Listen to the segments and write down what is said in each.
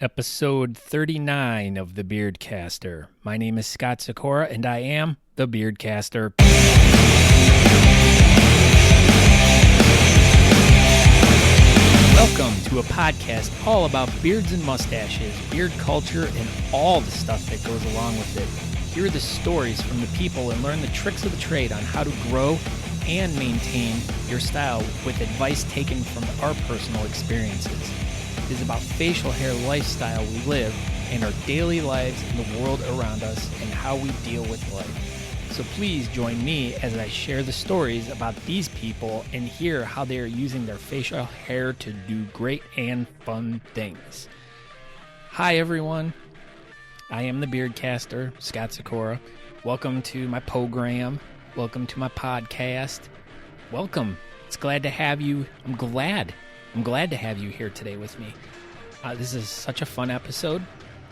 Episode 39 of The Beardcaster. My name is Scott Sikora, and I am The Beardcaster. Welcome to a podcast all about beards and mustaches, beard culture, and all the stuff that goes along with it. Hear the stories from the people and learn the tricks of the trade on how to grow and maintain your style with advice taken from our personal experiences. It is about facial hair lifestyle we live and our daily lives in the world around us and how we deal with life. So please join me as I share the stories about these people and hear how they are using their facial hair to do great and fun things. Hi everyone, I am the Beardcaster, Scott Sikora. Welcome to my program. Welcome to my podcast. Welcome. It's glad to have you. I'm glad to have you here today with me. This is such a fun episode.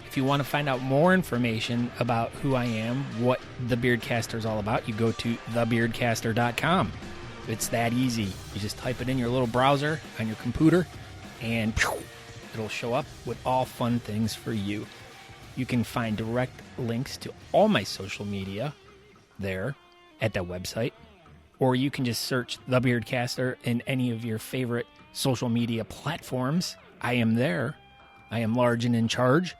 If you want to find out more information about who I am, what The Beardcaster is all about, you go to thebeardcaster.com. It's that easy. You just type it in your little browser on your computer, and it'll show up with all fun things for you. You can find direct links to all my social media there at that website, or you can just search The Beardcaster in any of your favorite social media platforms. I am there. I am large and in charge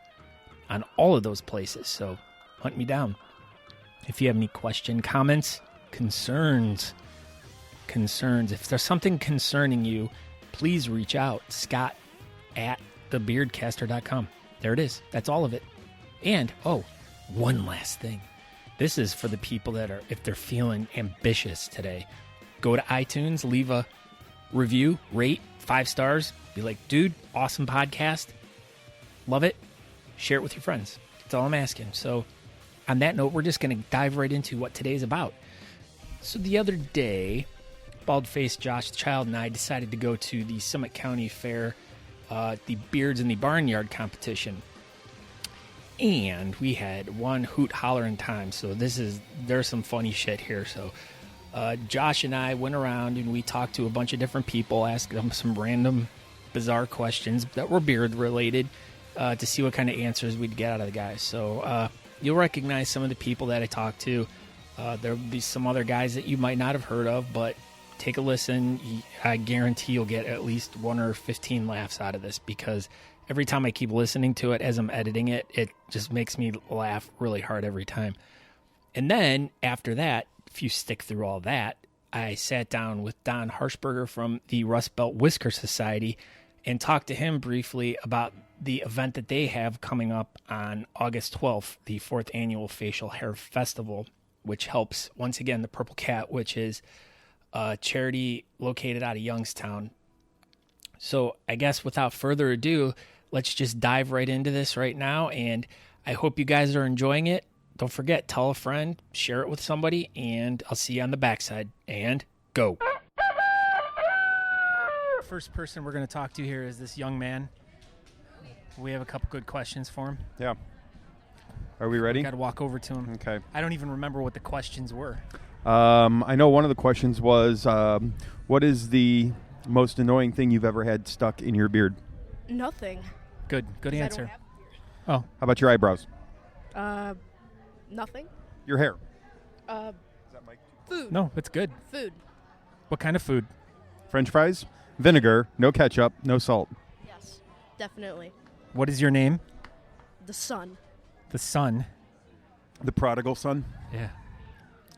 on all of those places, so hunt me down. If you have any question, comments, concerns, if there's something concerning you, please reach out. Scott at thebeardcaster.com. There it is. That's all of it. And, one last thing. This is for the people that are, if they're feeling ambitious today, go to iTunes, leave a review, rate 5 stars, be like, dude, awesome podcast, love it, share it with your friends. That's all I'm asking. So on that note, we're just going to dive right into what today's about. So the other day, Baldfaced Josh, and I decided to go to the Summit County Fair, the Beards in the Barnyard competition. And we had one hoot hollering time. So there's some funny shit here. So Josh and I went around and we talked to a bunch of different people, asked them some random, bizarre questions that were beard related to see what kind of answers we'd get out of the guys. So you'll recognize some of the people that I talked to. There'll be some other guys that you might not have heard of, but take a listen. I guarantee you'll get at least 1 or 15 laughs out of this, because every time I keep listening to it as I'm editing it, it just makes me laugh really hard every time. And then after that, if you stick through all that, I sat down with Don Harshburger from the Rust Belt Whisker Society and talked to him briefly about the event that they have coming up on August 12th, the 4th Annual Facial Hair Festival, which helps, once again, the Purple Cat, which is a charity located out of Youngstown. So I guess without further ado, let's just dive right into this right now, and I hope you guys are enjoying it. Don't forget, tell a friend, share it with somebody, and I'll see you on the backside. And go. First person we're going to talk to here is this young man. We have a couple good questions for him. Yeah. Are we ready? Got to walk over to him. Okay. I don't even remember what the questions were. I know one of the questions was, what is the most annoying thing you've ever had stuck in your beard? Nothing. Good answer. Oh. How about your eyebrows? Nothing. Your hair? Is that Mike? Food. No, it's good. Food. What kind of food? French fries? Vinegar, no ketchup, no salt. Yes, definitely. What is your name? The sun. The Sun. The prodigal son? Yeah.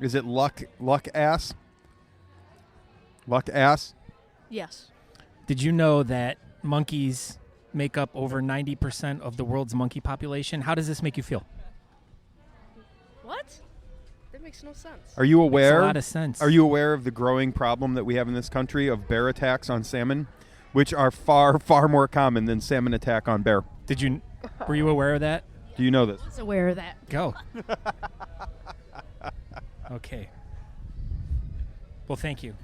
Is it luck ass? Luck ass? Yes. Did you know that monkeys make up over 90% of the world's monkey population? How does this make you feel? What? That makes no sense. Are you aware? Makes a lot of sense. Are you aware of the growing problem that we have in this country of bear attacks on salmon, which are far, far more common than salmon attack on bear? Were you aware of that? Do you know this? I was aware of that. Go. Okay. Well, thank you.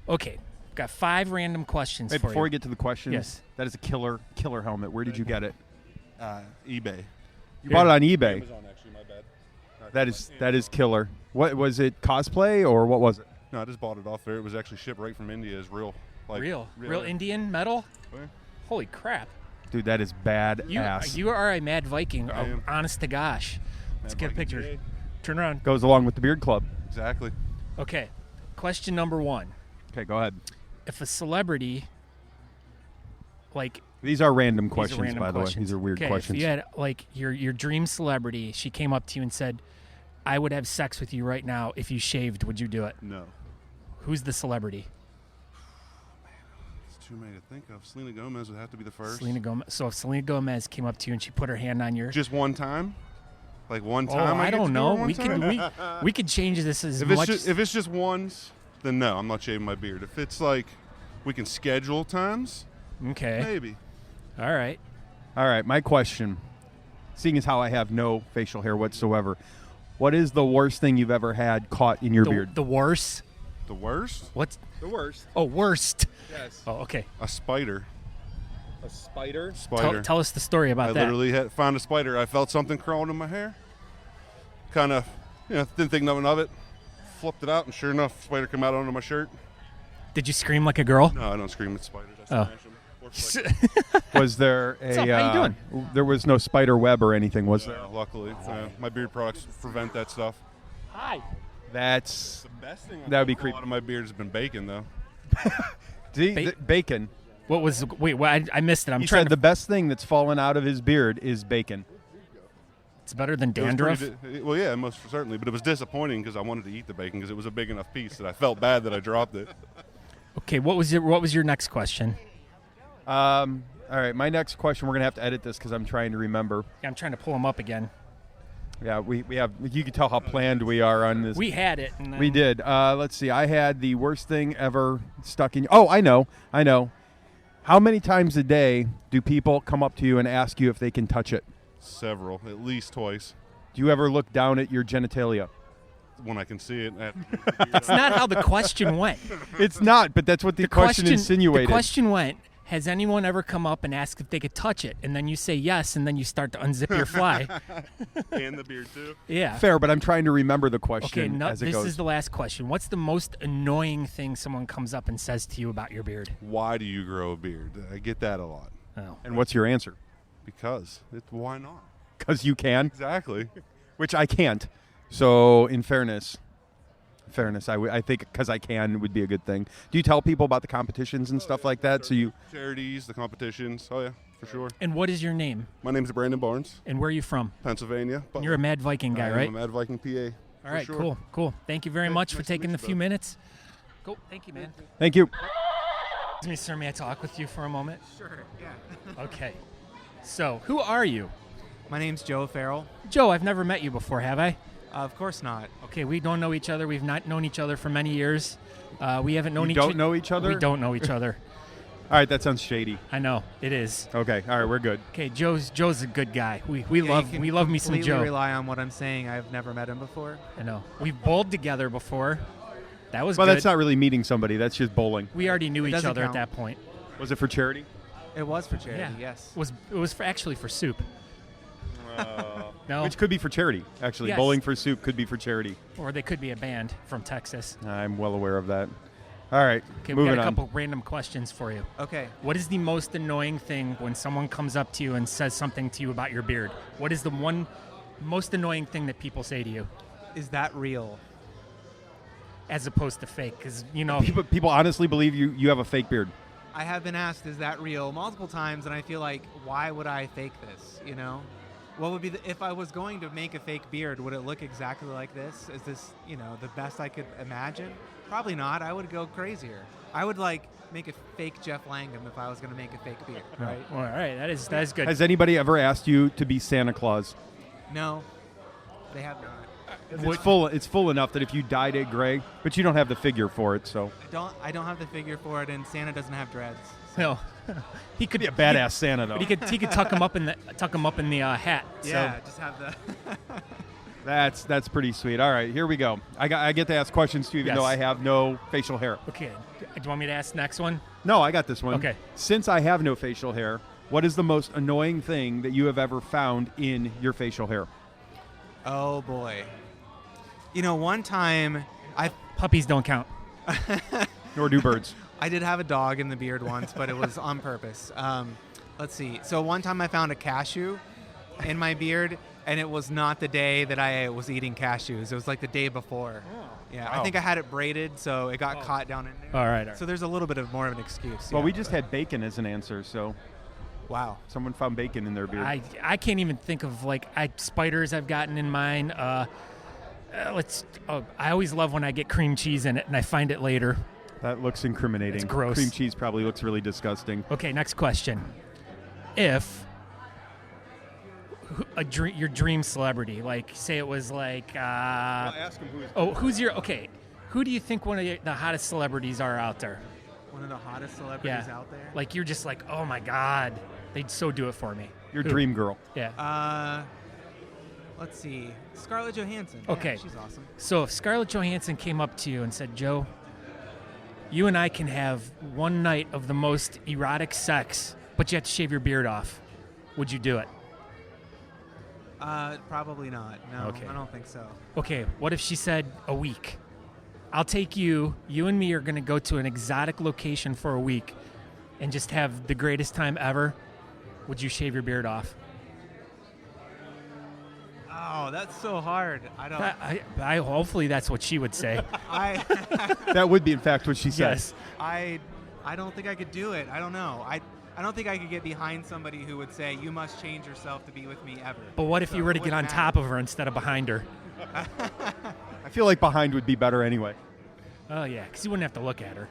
Okay. Got 5 random questions for you. Before we get to the questions, yes. That is a killer helmet. Where did you get it? eBay. You bought it on eBay. Amazon, actually, my bad. That is killer. What was it? Cosplay or what was it? No, I just bought it off there. It was actually shipped right from India. It's real. Like, Real really. Indian metal? Oh, yeah. Holy crap. Dude, that is bad You ass. you are a mad Viking, I am. honest to gosh. Let's Mad get a Viking picture. J. Turn around. Goes along with the Beard Club. Exactly. Okay. Question number 1. Okay, go ahead. If a celebrity, like, These are random these are questions, random by the way. questions. These are weird Okay, questions. If you had, like, your dream celebrity, she came up to you and said, I would have sex with you right now if you shaved, would you do it? No. Who's the celebrity? It's too many to think of. Selena Gomez would have to be the first. Selena Gomez. So if Selena Gomez came up to you and she put her hand on your... Just one time? Like one Oh, time? I get don't to do know. it one time? We could change this as If much... it's just once, then no, I'm not shaving my beard. If it's like we can schedule times, Okay. maybe. All right. All right, my question, seeing as how I have no facial hair whatsoever, what is the worst thing you've ever had caught in your beard? The worst? The worst? What's... The worst. Oh, worst. Yes. Oh, okay. A spider. A spider? Spider. Tell us the story about I that. literally found a spider. I felt something crawling in my hair. Kind of, didn't think nothing of it. Flipped it out, and sure enough, spider came out under my shirt. Did you scream like a girl? No, I don't scream at spiders. I Oh. smash them. Works like Was there a... What's up? How you doing? There was no spider web or anything, was there? luckily. My beard products prevent that stuff. Hi. That's... The best thing That would be a creepy. lot of my beard has been bacon, though. Bacon. What was... Wait, I missed it. I'm He trying said the best thing that's fallen out of his beard is bacon. It's better than It was dandruff. well, yeah, most certainly. But it was disappointing because I wanted to eat the bacon because it was a big enough piece that I felt bad that I dropped it. Okay, what was your next question? All right, my next question, we're going to have to edit this because I'm trying to remember. Yeah, I'm trying to pull him up again. Yeah, we have... You can tell how planned we are on this. We had it. And then We did. Let's see. I had the worst thing ever stuck in... Oh, I know. How many times a day do people come up to you and ask you if they can touch it? Several, at least twice, Do you ever look down at your genitalia? when I can see it. That's not how the question went. It's not, but that's what the question insinuated. The question went, has anyone ever come up and asked if they could touch it? And then you say yes, and then you start to unzip your fly. And the beard, too. Yeah. Fair, but I'm trying to remember the question Okay, as it this goes. is the last question. What's the most annoying thing someone comes up and says to you about your beard? Why do you grow a beard? I get that a lot. Oh. And what's your answer? Because. Why not? Because you can, Exactly. which I can't. So, in fairness, I think because I can would be a good thing. Do you tell people about the competitions and stuff like that? So you... Charities, the competitions. Oh, yeah, for sure. And what is your name? My name's Brandon Barnes, And where are you from? Pennsylvania. But And you're a Mad Viking guy, I am right? a Mad Viking, PA. All right, sure. cool. Thank you very much for nice to taking meet the you, few bud. minutes. Cool. Thank you, man. Thank you. Excuse me, sir, may I talk with you for a moment? Sure, yeah. Okay. So, who are you? My name's Joe Farrell. Joe, I've never met you before, have I? Of course not. Okay, we don't know each other. We've not known each other for many years. We haven't known You each don't know each other? We don't know each other. All right, that sounds shady. I know, it is. Okay, all right, we're good. Okay, Joe's a good guy. We Yeah, love you can me some completely Joe. rely on what I'm saying. I've never met him before. I know. We've bowled together before. That was Well, good. that's not really meeting somebody. That's just bowling. We already knew It each doesn't other count. at that point. Was it for charity? It was for charity, Yeah. yes. It was actually for soup. No, Which could be for charity, actually. Yes. Bowling for soup could be for charity. or they could be a band from Texas. I'm well aware of that. All right, Okay, we moving got a on. couple random questions for you. Okay. What is the most annoying thing when someone comes up to you and says something to you about your beard? What is the one most annoying thing that people say to you, Is that real? as opposed to fake? Because People honestly believe you have a fake beard. I have been asked, is that real, multiple times, and I feel like, why would I fake this, you know? What would be if I was going to make a fake beard, would it look exactly like this? Is this, the best I could imagine? Probably not. I would go crazier. I would, make a fake Jeff Langham if I was going to make a fake beard, right? Well, all right, that is good. Has anybody ever asked you to be Santa Claus? No, they have not. It's full enough that if you dyed it gray, but you don't have the figure for it, so I don't have the figure for it, and Santa doesn't have dreads. No, he could be a badass Santa though. But he could tuck him up in the hat. Yeah, just have the. That's pretty sweet. All right, here we go. I get to ask questions too, even Yes. though I have no facial hair. So, okay, do you want me to ask the next one? No, I got this one. Okay. Since I have no facial hair, what is the most annoying thing that you have ever found in your facial hair? Oh boy. One time Puppies don't count. Nor do birds. I did have a dog in the beard once, but it was on purpose. Let's see. So one time I found a cashew in my beard, and it was not the day that I was eating cashews. It was like the day before. Oh. Yeah, Wow. I think I had it braided, so it got caught down in there. All right. So there's a little bit of more of an excuse. Well, yeah, we just but- had bacon as an answer, so Wow. someone found bacon in their beard. I can't even think of spiders I've gotten in mine. I always love when I get cream cheese in it and I find it later. That looks incriminating. It's gross. Cream cheese probably looks really disgusting. Okay, next question. If your dream celebrity, like say it was like, ask him who do you think one of the hottest celebrities are out there? One of the hottest celebrities out there. Like you're just like, oh my God, they'd so do it for me. Your Who? dream girl. Yeah. Let's see. Scarlett Johansson. Okay. Yeah, she's awesome. So if Scarlett Johansson came up to you and said, Joe, you and I can have one night of the most erotic sex, but you have to shave your beard off, would you do it? Probably not. No, Okay. I don't think so. Okay, what if she said a week? I'll take you. You and me are going to go to an exotic location for a week and just have the greatest time ever. Would you shave your beard off? Oh, that's so hard. I don't. I hopefully that's what she would say. I That would be, in fact, what she said. Yes. I don't think I could do it. I don't know. I don't think I could get behind somebody who would say you must change yourself to be with me ever. But what if So you were to it get on wouldn't top matter. of her instead of behind her? I feel like behind would be better anyway. Oh, yeah, because you wouldn't have to look at her.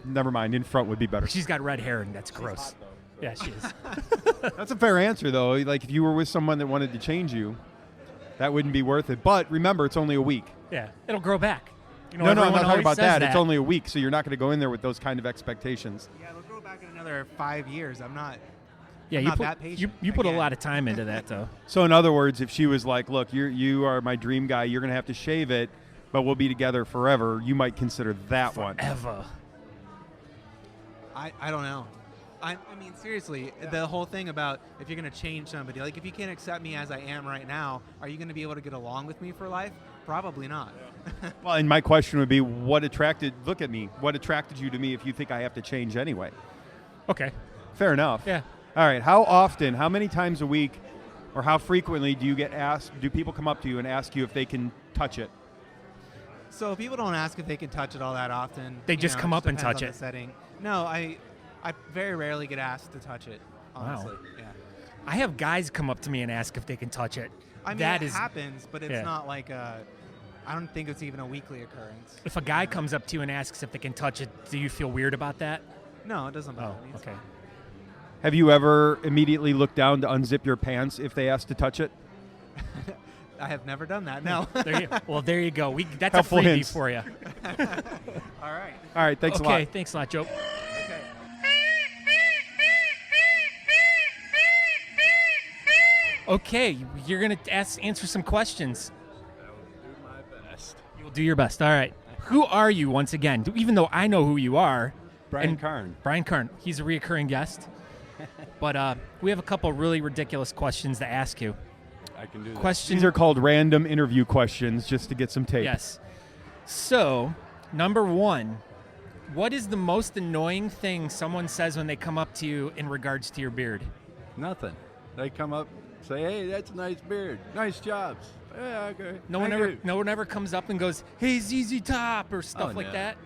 Never mind. In front would be better. She's got red hair, and that's gross. Yeah, she is. That's a fair answer, though. Like, if you were with someone that wanted to change you, that wouldn't be worth it. But remember, it's only a week. Yeah, it'll grow back. You know, No, I'm everyone not talking always about says that. It's only a week, so you're not going to go in there with those kind of expectations. Yeah, it'll grow back in another 5 years. I'm not. Yeah, I'm you not put that patient. you put a Again. lot of time into that, though. So, in other words, if she was like, look, you are my dream guy, you're going to have to shave it, but we'll be together forever, you might consider that one. Ever. I don't know. I mean, seriously, the whole thing about if you're going to change somebody, like if you can't accept me as I am right now, are you going to be able to get along with me for life? Probably not. Well, and my question would be, what attracted you to me if you think I have to change anyway? Okay. Fair enough. Yeah. All right. How many times a week, or how frequently do people come up to you and ask you if they can touch it? So people don't ask if they can touch it all that often. They You just know, come it up and depends touch on it. the setting. No, I very rarely get asked to touch it, honestly. Yeah. I have guys come up to me and ask if they can touch it. I mean, That it is- happens, but it's yeah. not like I don't think it's even a weekly occurrence. If a guy comes up to you and asks if they can touch it, do you feel weird about that? No, it doesn't bother me. It's okay. fine. Have you ever immediately looked down to unzip your pants if they ask to touch it? I have never done that. No. There you go. That's Helpful a freebie hints. for you. All right. All right. Thanks a lot. Okay, thanks a lot, Joe. Okay. Okay, you're going to answer some questions. I will do my best. You will do your best. All right. Who are you, once again? Even though I know who you are. Brian Karn. Brian Karn. He's a reoccurring guest. But we have a couple really ridiculous questions to ask you. I can do that. Question. These are called random interview questions just to get some tape. Yes. So, number one, what is the most annoying thing someone says when they come up to you in regards to your beard? Nothing. They come up, say, "Hey, that's a nice beard. Nice jobs." Yeah, okay. No one ever comes up and goes, "Hey, ZZ Top," or stuff like that.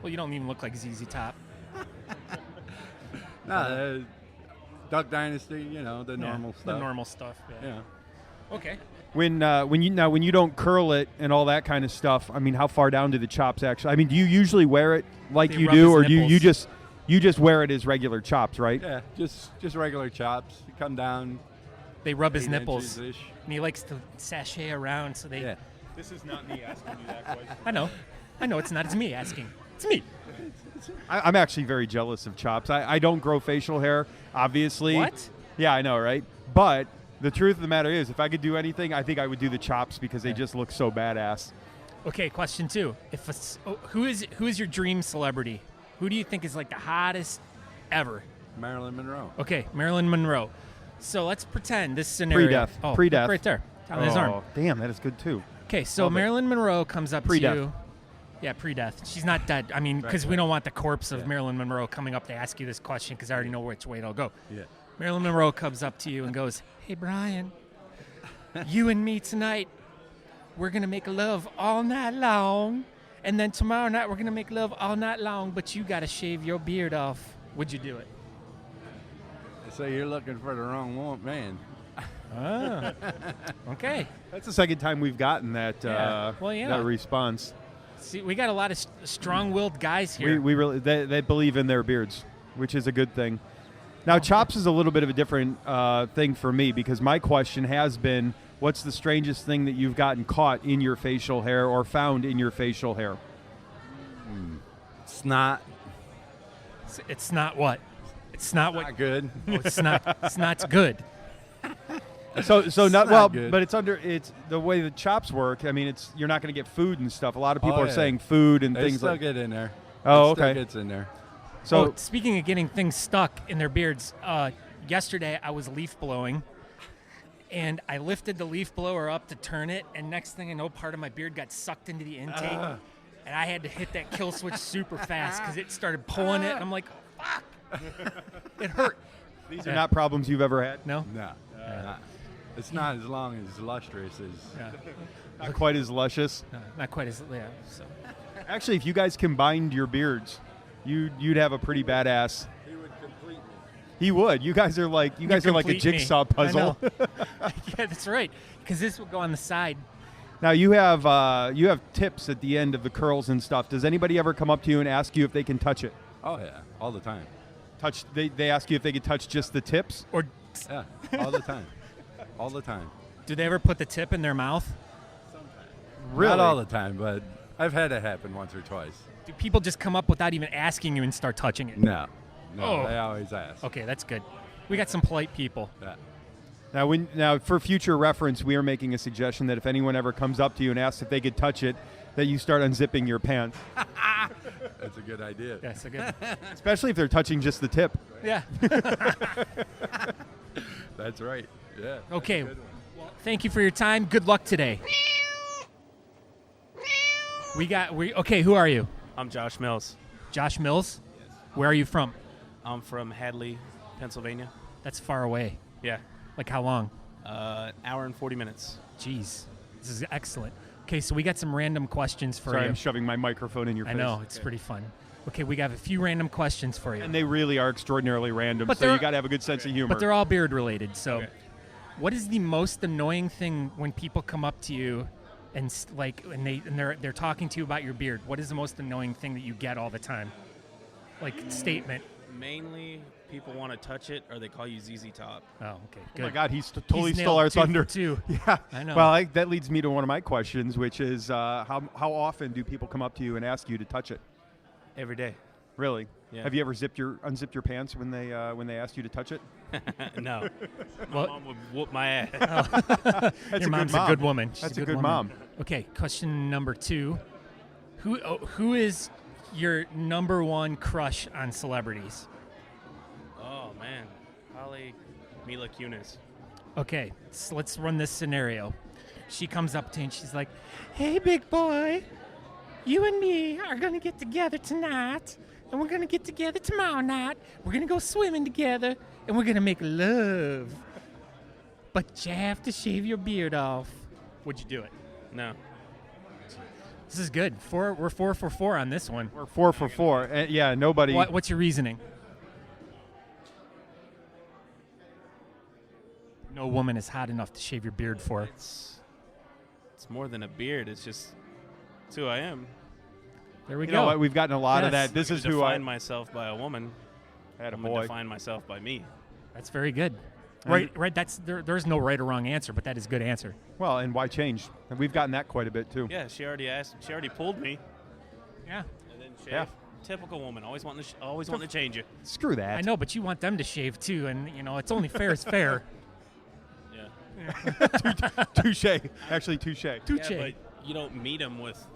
Well, you don't even look like ZZ Top. No, Duck Dynasty, the normal stuff. The normal stuff. Yeah. Okay. When you don't curl it and all that kind of stuff, I mean, how far down do the chops actually? I mean, do you usually wear it like They you rub do, his or do you nipples. just wear it as regular chops, right? Yeah, just regular chops. You come down. They rub his 8 nipples, inches-ish. and he likes to sashay around. So they. Yeah. This is not me asking you that question. I know. It's not. It's me asking. It's me. I'm actually very jealous of chops. I don't grow facial hair, obviously. What? Yeah, I know, right? But the truth of the matter is, if I could do anything, I think I would do the chops because they just look so badass. Okay. Question 2. Who is your dream celebrity? Who do you think is like the hottest ever? Marilyn Monroe. Okay, Marilyn Monroe. So let's pretend this scenario. Pre-death. Oh, Pre-death. right there on his arm. Damn, that is good too. Okay, so Love it. Marilyn Monroe comes up to Pre-death. you Yeah, pre-death. She's not dead. I mean, because we don't want the corpse of Marilyn Monroe coming up to ask you this question because I already know which way it'll go. Yeah. Marilyn Monroe comes up to you and goes, "Hey, Brian, you and me tonight, we're going to make love all night long. And then tomorrow night, we're going to make love all night long, but you got to shave your beard off." Would you do it? So you're looking for the wrong man. Ah, okay. That's the second time we've gotten that Yeah. that response. See, we got a lot of strong-willed guys here. We really they believe in their beards, which is a good thing. Now, chops is a little bit of a different thing for me because my question has been, what's the strangest thing that you've gotten caught in your facial hair or found in your facial hair? Snot. It's not what? It's not what? Not good. Oh, it's not. It's not good. So not not well, good. but it's the way the chops work. I mean, you're not going to get food and stuff. A lot of people Oh, are yeah. saying food and They things still like. get in there. Oh, It still okay. gets in there. So Speaking of getting things stuck in their beards, yesterday I was leaf blowing, and I lifted the leaf blower up to turn it, and next thing I know, part of my beard got sucked into the intake, and I had to hit that kill switch super fast because it started pulling it, and I'm like, fuck. It hurt. these are not problems you've ever had. No? No. It's not as long as lustrous as. Yeah. Not quite as luscious. Not quite as, yeah. So. Actually, if you guys combined your beards, you'd have a pretty badass. He would complete me. He would. You guys are like a Complete me. jigsaw puzzle. I know. Yeah, that's right. Because this will go on the side. Now you have tips at the end of the curls and stuff. Does anybody ever come up to you and ask you if they can touch it? Oh yeah, all the time. They ask you if they can touch just the tips? Or Yeah, all the time. All the time. do they ever put the tip in their mouth? Really? Not all the time, but I've had it happen once or twice. Do people just come up without even asking you and start touching it? No, Oh. they always ask. Okay, that's good. We got some polite people. Yeah. Now for future reference, we are making a suggestion that if anyone ever comes up to you and asks if they could touch it, that you start unzipping your pants, That's a good idea. Yeah, so good. especially if they're touching just the tip. Yeah. That's right. Yeah. Okay. Well, thank you for your time. Good luck today. Okay, who are you? I'm Josh Mills. Josh Mills? Where are you from? I'm from Hadley, Pennsylvania. That's far away. Yeah. Like how long? Hour and 40 minutes. Jeez. This is excellent. Okay, so we got some random questions for Sorry, you. I'm shoving my microphone in your face. I know, it's pretty fun. Okay, we got a few random questions for you. And they really are extraordinarily random, But so they're- you got to have a good sense of humor. But they're all beard related. So, Okay. what is the most annoying thing when people come up to you and they're talking to you about your beard? What is the most annoying thing that you get all the time? Like statement. Mainly, people want to touch it or they call you ZZ Top. Oh, okay, Oh good. my God, he's totally He's stole nailed our 2 for thunder. 2. Yeah, I know. Well, that leads me to one of my questions, which is how often do people come up to you and ask you to touch it? Every day. Really? Yeah. Have you ever unzipped your pants when they asked you to touch it? No. Well- My mom would whoop my ass. That's Your a mom's good mom. a good woman. She's That's a a good woman. mom. Okay, question number 2. Who is your number one crush on celebrities? Oh, man. Probably Mila Kunis. Okay, so let's run this scenario. She comes up to you and she's like, "Hey, big boy, you and me are going to get together tonight, and we're going to get together tomorrow night. We're going to go swimming together, and we're going to make love. But you have to shave your beard off." Would you do it? No. This is good. We're 4 for 4 on this one. We're 4 for 4. Yeah, nobody. What's your reasoning? No woman is hot enough to shave your beard for. It's more than a beard. It's just it's who I am. There we You go. know what? We've gotten a lot of Yes. that. This I'm is gonna who I define myself by a woman. had a I'm gonna boy. define myself by me. That's very good. And- Right. That's there's no right or wrong answer, but that is a good answer. Well, and why change? And we've gotten that quite a bit too. Yeah, she already pulled me. Yeah. And then shave. Yeah. Typical woman, always wanting to change you. Screw that. I know, but you want them to shave too, and it's only fair is fair. Yeah. Touche. Actually, touche. Touche. Yeah, but you don't meet them with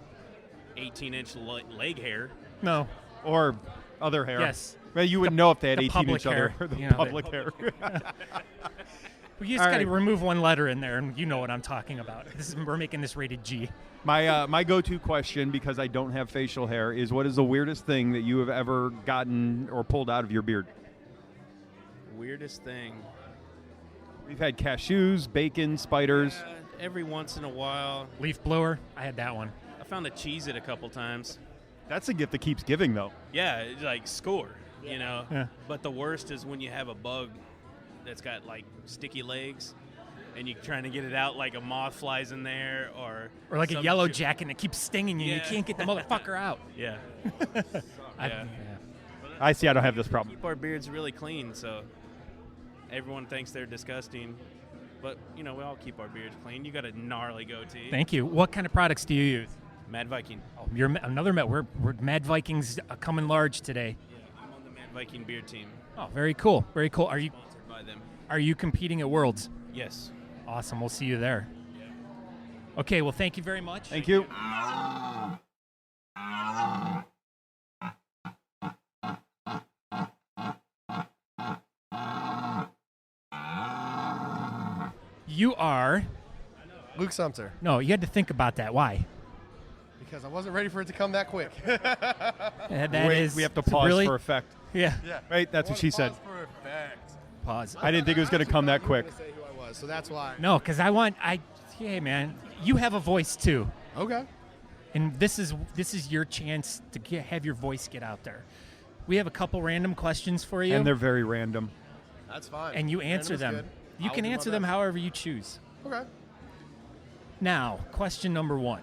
18-inch leg hair. No. Or other hair. Yes. Well, you wouldn't know if they had the 18-inch public other hair. the You know, public hair. We just All got to right. remove one letter in there, and you know what I'm talking about. We're making this rated G. My go-to question, because I don't have facial hair, is what is the weirdest thing that you have ever gotten or pulled out of your beard? Weirdest thing. We've had cashews, bacon, spiders. Every once in a while. Leaf blower. I had that one. I found a Cheez-It a couple times. That's a gift that keeps giving, though. Yeah, it's like score, you know. Yeah. But the worst is when you have a bug that's got like sticky legs, and you're trying to get it out, like a moth flies in there, or like a some yellow shit. jacket and it keeps stinging you. And Yeah. you can't get the motherfucker out. Yeah. Yeah. I see. I don't have this problem. Keep our beards really clean, so everyone thinks they're disgusting. But, you know, we all keep our beards clean. You got a gnarly goatee. Thank you. What kind of products do you use? Mad Viking. Oh, you're another Mad. We're Mad Vikings coming large today. Yeah, I'm on the Mad Viking beard team. Oh, very cool. Very cool. Are you Sponsored by them. Are you competing at Worlds? Yes. Awesome. We'll see you there. Okay. Well, thank you very much. Thank you. You are. Luke Sumpter. No, you had to think about that. Why? Because I wasn't ready for it to come that quick. That we have to pause really? for effect. Yeah. Right? That's what she said. Pause for effect. Pause. I didn't think it was going to come that quick. I didn't say who I was, so that's why. No, because hey man, you have a voice too, Okay. and this is your chance to have your voice get out there. We have a couple random questions for you, And they're very random. That's fine. and you answer Random them. is good. You I'll can do my answer them best. however you choose. Okay. Now, question number 1.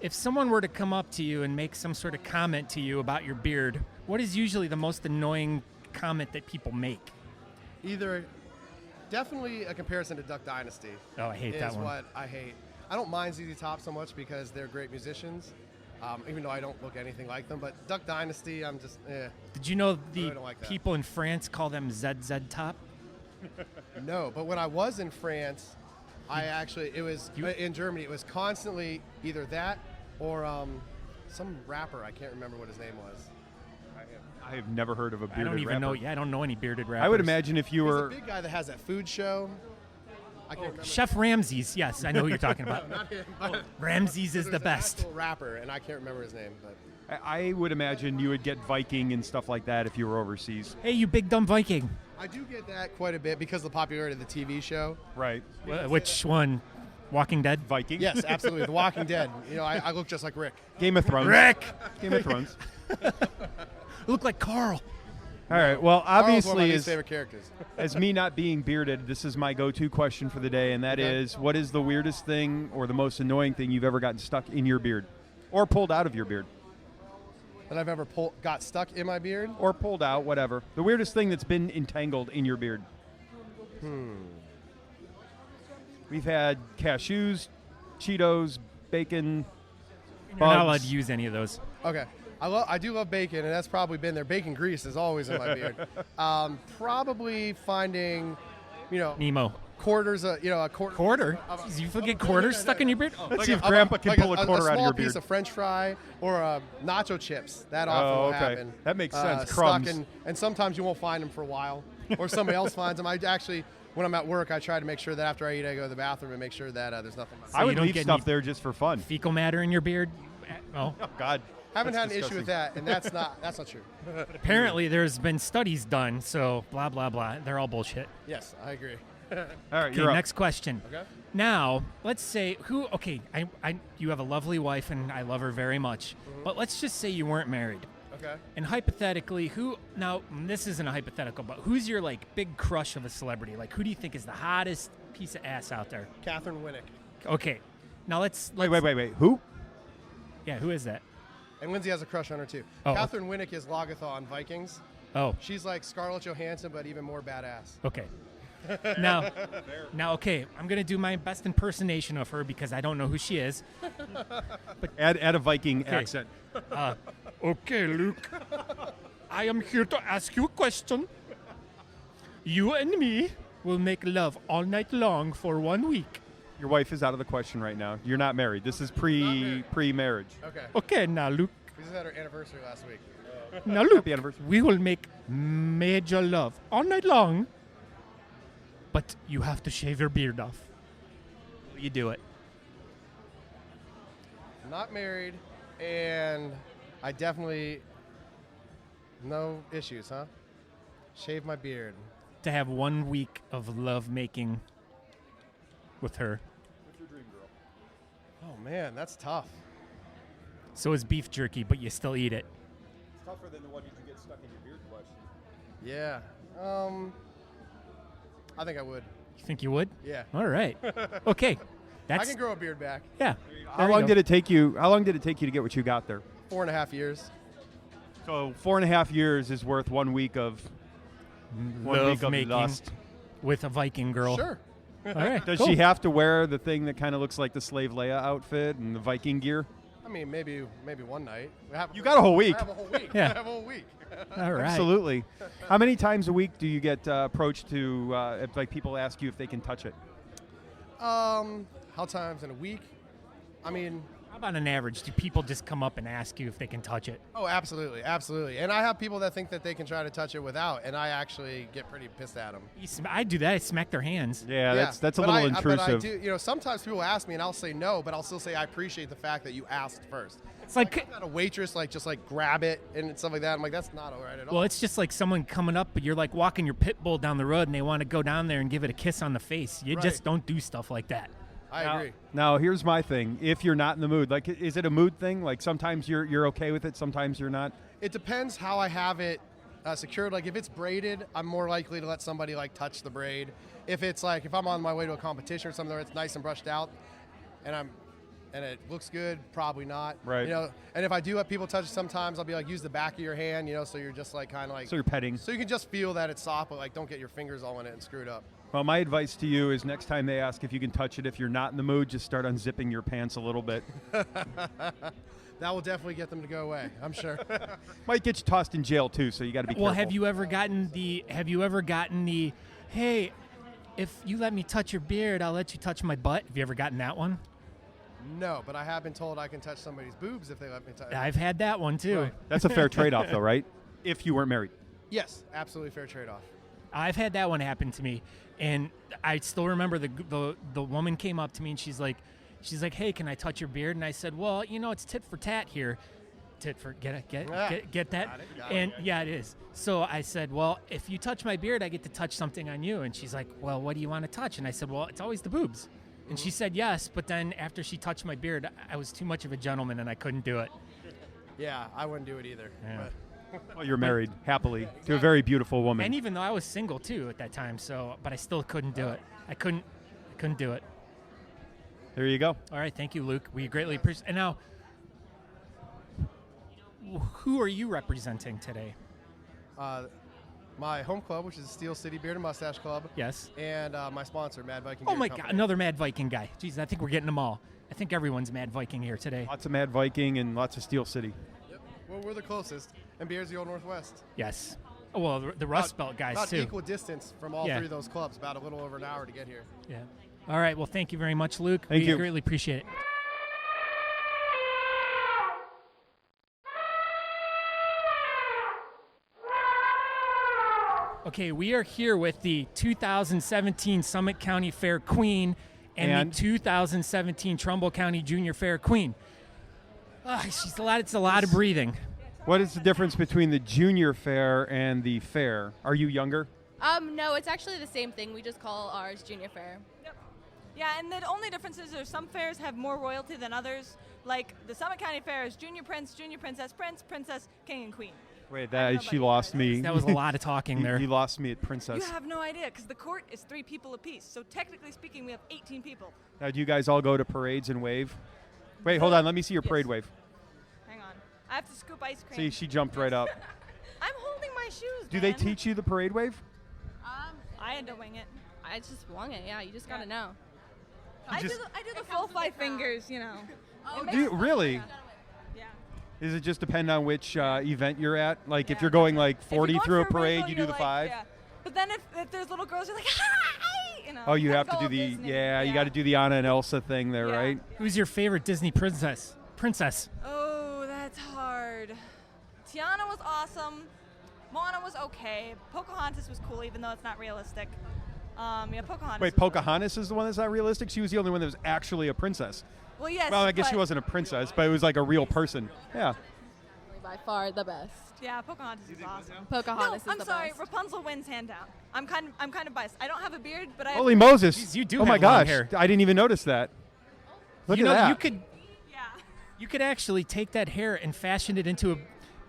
If someone were to come up to you and make some sort of comment to you about your beard, what is usually the most annoying comment that people make? Definitely a comparison to Duck Dynasty. Oh, I hate that Is one. what I hate. I don't mind ZZ Top so much because they're great musicians, even though I don't look anything like them. But Duck Dynasty, I'm just, Did you know the really don't like that. people in France call them ZZ Top? No. But when I was in France, in Germany, it was constantly either that or some rapper. I can't remember what his name was. I have never heard of a bearded I don't even rapper. know. Yeah, I don't know any bearded rappers. I would imagine if you He's were... a big guy that has that food show. I can't remember. Chef Ramses. Yes, I know who you're talking about. Not him. But Ramses is there's the an best. actual rapper, and I can't remember his name. But I would imagine you would get Viking and stuff like that if you were overseas. Hey, you big dumb Viking. I do get that quite a bit because of the popularity of the TV show. Right. Which one? Walking Dead? Viking? Yes, absolutely. The Walking Dead. You know, I look just like Rick. Game of Thrones. Rick! Game of Thrones. Look like Carl. All right. Well, Carl's one of my obviously, least favorite characters. as me not being bearded, this is my go-to question for the day, and that Okay. is, what is the weirdest thing or the most annoying thing you've ever gotten stuck in your beard? Or pulled out of your beard? That I've ever got stuck in my beard. Or pulled out, whatever. The weirdest thing that's been entangled in your beard. We've had cashews, Cheetos, bacon, You're not allowed bugs. to use any of those. Okay. I do love bacon, and that's probably been there. Bacon grease is always in my beard. Probably finding, Nemo. quarters, a quarter. Quarter? Jeez, you forget quarters stuck in your beard? Oh, Let's see if Grandpa can pull a quarter out of small your piece beard. of French fry or nacho chips. That often Oh, will okay. happen. That makes sense. Stuck Crumbs. and sometimes you won't find them for a while, or somebody else finds them. I actually, when I'm at work, I try to make sure that after I eat, I go to the bathroom and make sure that there's nothing. I you would don't leave get stuff any- there just for fun. Fecal matter in your beard? Oh. Oh, God. Haven't That's had an issue with disgusting. that, and that's not true. Apparently, there's been studies done, so blah, blah, blah. They're all bullshit. Yes, I agree. All right, Okay, you're up. next question. Okay. Now, let's say you have a lovely wife, and I love her very much. But let's just say you weren't married. Okay. And hypothetically, this isn't a hypothetical, but who's your, big crush of a celebrity? Like, who do you think is the hottest piece of ass out there? Catherine Winnick. Okay. Now, let's Wait. Who? Yeah, who is that? And Lindsay has a crush on her, too. Oh. Catherine Winnick is Lagatha on Vikings. Oh, She's like Scarlett Johansson, but even more badass. okay. Now, okay, I'm going to do my best impersonation of her because I don't know who she is. Add a Viking Okay. accent. Okay, Luke. I am here to ask you a question. You and me will make love all night long for 1 week. Your wife is out of the question right now. You're not married. This is pre-marriage. Okay. Okay, now, Luke. We just had her anniversary last week. Now, Luke, Happy anniversary. we will make major love all night long. but you have to shave your beard off. Will you do it? Not married, and I definitely no issues, huh? Shave my beard. To have 1 week of love making with her. What's your dream girl? Oh man, that's tough. So is beef jerky, but you still eat it. It's tougher than the one did you get stuck in your beard question. Yeah. I think I would. You think you would? Yeah. All right. Okay. I can grow a beard back. Yeah. How long did it take you to get what you got there? 4.5 years. So 4.5 years is worth 1 week of love making lust. with a Viking girl? Sure. All right. Does cool. she have to wear the thing that kind of looks like the slave Leia outfit and the Viking gear? I mean, maybe one night. You got a whole week. I have a whole week. Yeah. I have a whole week. All right. Absolutely. How many times a week do you get approached to, if like people ask you if they can touch it? How times in a week? I mean, How about an average? Do people just come up and ask you if they can touch it? oh, absolutely, absolutely. And I have people that think that they can try to touch it without, and I actually get pretty pissed at them. I do that. I smack their hands. Yeah, that's a but little But intrusive. I do, sometimes people ask me, and I'll say no, but I'll still say I appreciate the fact that you asked first. It's like Not a waitress, just grab it and stuff like that. I'm like, that's not all right at all. well, it's just like someone coming up, but you're like walking your pit bull down the road, and they want to go down there and give it a kiss on the face. You Right. just don't do stuff like that. I agree. Now, here's my thing. If you're not in the mood, like, is it a mood thing? Like, sometimes you're okay with it, sometimes you're not? It depends how I have it secured. Like, if it's braided, I'm more likely to let somebody, touch the braid. If it's, if I'm on my way to a competition or something where it's nice and brushed out, and it looks good, probably not. Right. And if I do let people touch it sometimes, I'll be use the back of your hand, so you're just, So you're petting. So you can just feel that it's soft, but, don't get your fingers all in it and screw it up. Well, my advice to you is next time they ask if you can touch it, if you're not in the mood, just start unzipping your pants a little bit. That will definitely get them to go away, I'm sure. Might get you tossed in jail, too, so you got to be careful. Well, have you ever gotten the hey, if you let me touch your beard, I'll let you touch my butt? Have you ever gotten that one? No, but I have been told I can touch somebody's boobs if they let me touch. I've had that one too. Right. That's a fair trade-off, though, right? If you weren't married. Yes, absolutely fair trade-off. I've had that one happen to me, and I still remember the woman came up to me and she's like, hey, can I touch your beard? And I said, well, it's tit for tat here. Tit for get that? Got And it. yeah, it is. So I said, well, if you touch my beard, I get to touch something on you. And she's like, well, what do you want to touch? And I said, well, it's always the boobs. And she said yes, but then after she touched my beard, I was too much of a gentleman and I couldn't do it. Yeah, I wouldn't do it either. Yeah. But Well, you're married, happily, to a very beautiful woman. And even though I was single too at that time, but I still couldn't do it. I couldn't do it. There you go. All right, thank you, Luke. We greatly appreciate. And now, who are you representing today? my home club, which is the Steel City Beard and Mustache Club. Yes. And my sponsor, Mad Viking. Oh Beard my Company. God, another Mad Viking guy. Jeez, I think we're getting them all. I think everyone's Mad Viking here today. Lots of Mad Viking and lots of Steel City. Yep. Well, we're the closest, and Beard's the Old Northwest. Yes. Oh, well, the Rust Belt guys about too. Equal distance from all three of those clubs, about a little over an hour to get here. Yeah. All right. Well, thank you very much, Luke. Thank we you. greatly appreciate it. Okay, we are here with the 2017 Summit County Fair Queen and the 2017 Trumbull County Junior Fair Queen. It's a lot of breathing. What is the difference between the junior fair and the fair? Are you younger? No, it's actually the same thing. We just call ours Junior Fair. Yep. Yeah, and the only difference is there's some fairs have more royalty than others. Like the Summit County Fair is Junior Prince, Junior Princess, Prince, Princess, King, and Queen. Wait, she lost me. That was a lot of talking there. You lost me at Princess. You have no idea, because the court is 3 people apiece. So technically speaking, we have 18 people. Now, do you guys all go to parades and wave? Wait, hold on. Let me see your parade wave. Hang on. I have to scoop ice cream. See, she jumped right up. I'm holding my shoes, Do they man. teach you the parade wave? I had to wing it. I just wung it. Yeah, you just gotta know. I do the full 5 fingers, you know. Do you, really? Yeah. Does it just depend on which event you're at? Like, if you're going 40 through a parade, you do the 5? Yeah. But then if there's little girls, you're like, hi! You know, Oh, you have that's to do all the Disney. you got to do the Anna and Elsa thing there, Yeah. right? Who's your favorite Disney princess? Oh, that's hard. Tiana was awesome. Moana was okay. Pocahontas was cool, even though it's not realistic. Yeah, Pocahontas. Wait, Pocahontas is the one that's not realistic? She was the only one that was actually a princess. Well, yes. Well, I guess she but- wasn't a princess, but it was like a real person. Yeah. By far the best. Yeah, Pocahontas is awesome. Pocahontas no, is I'm the sorry. best. Rapunzel wins hand down. I'm kind of biased. I don't have a beard, but I Holy have Moses. Jeez, you do oh have my long gosh. hair. I didn't even notice that. Look you at know, that. you could actually take that hair and fashion it into a.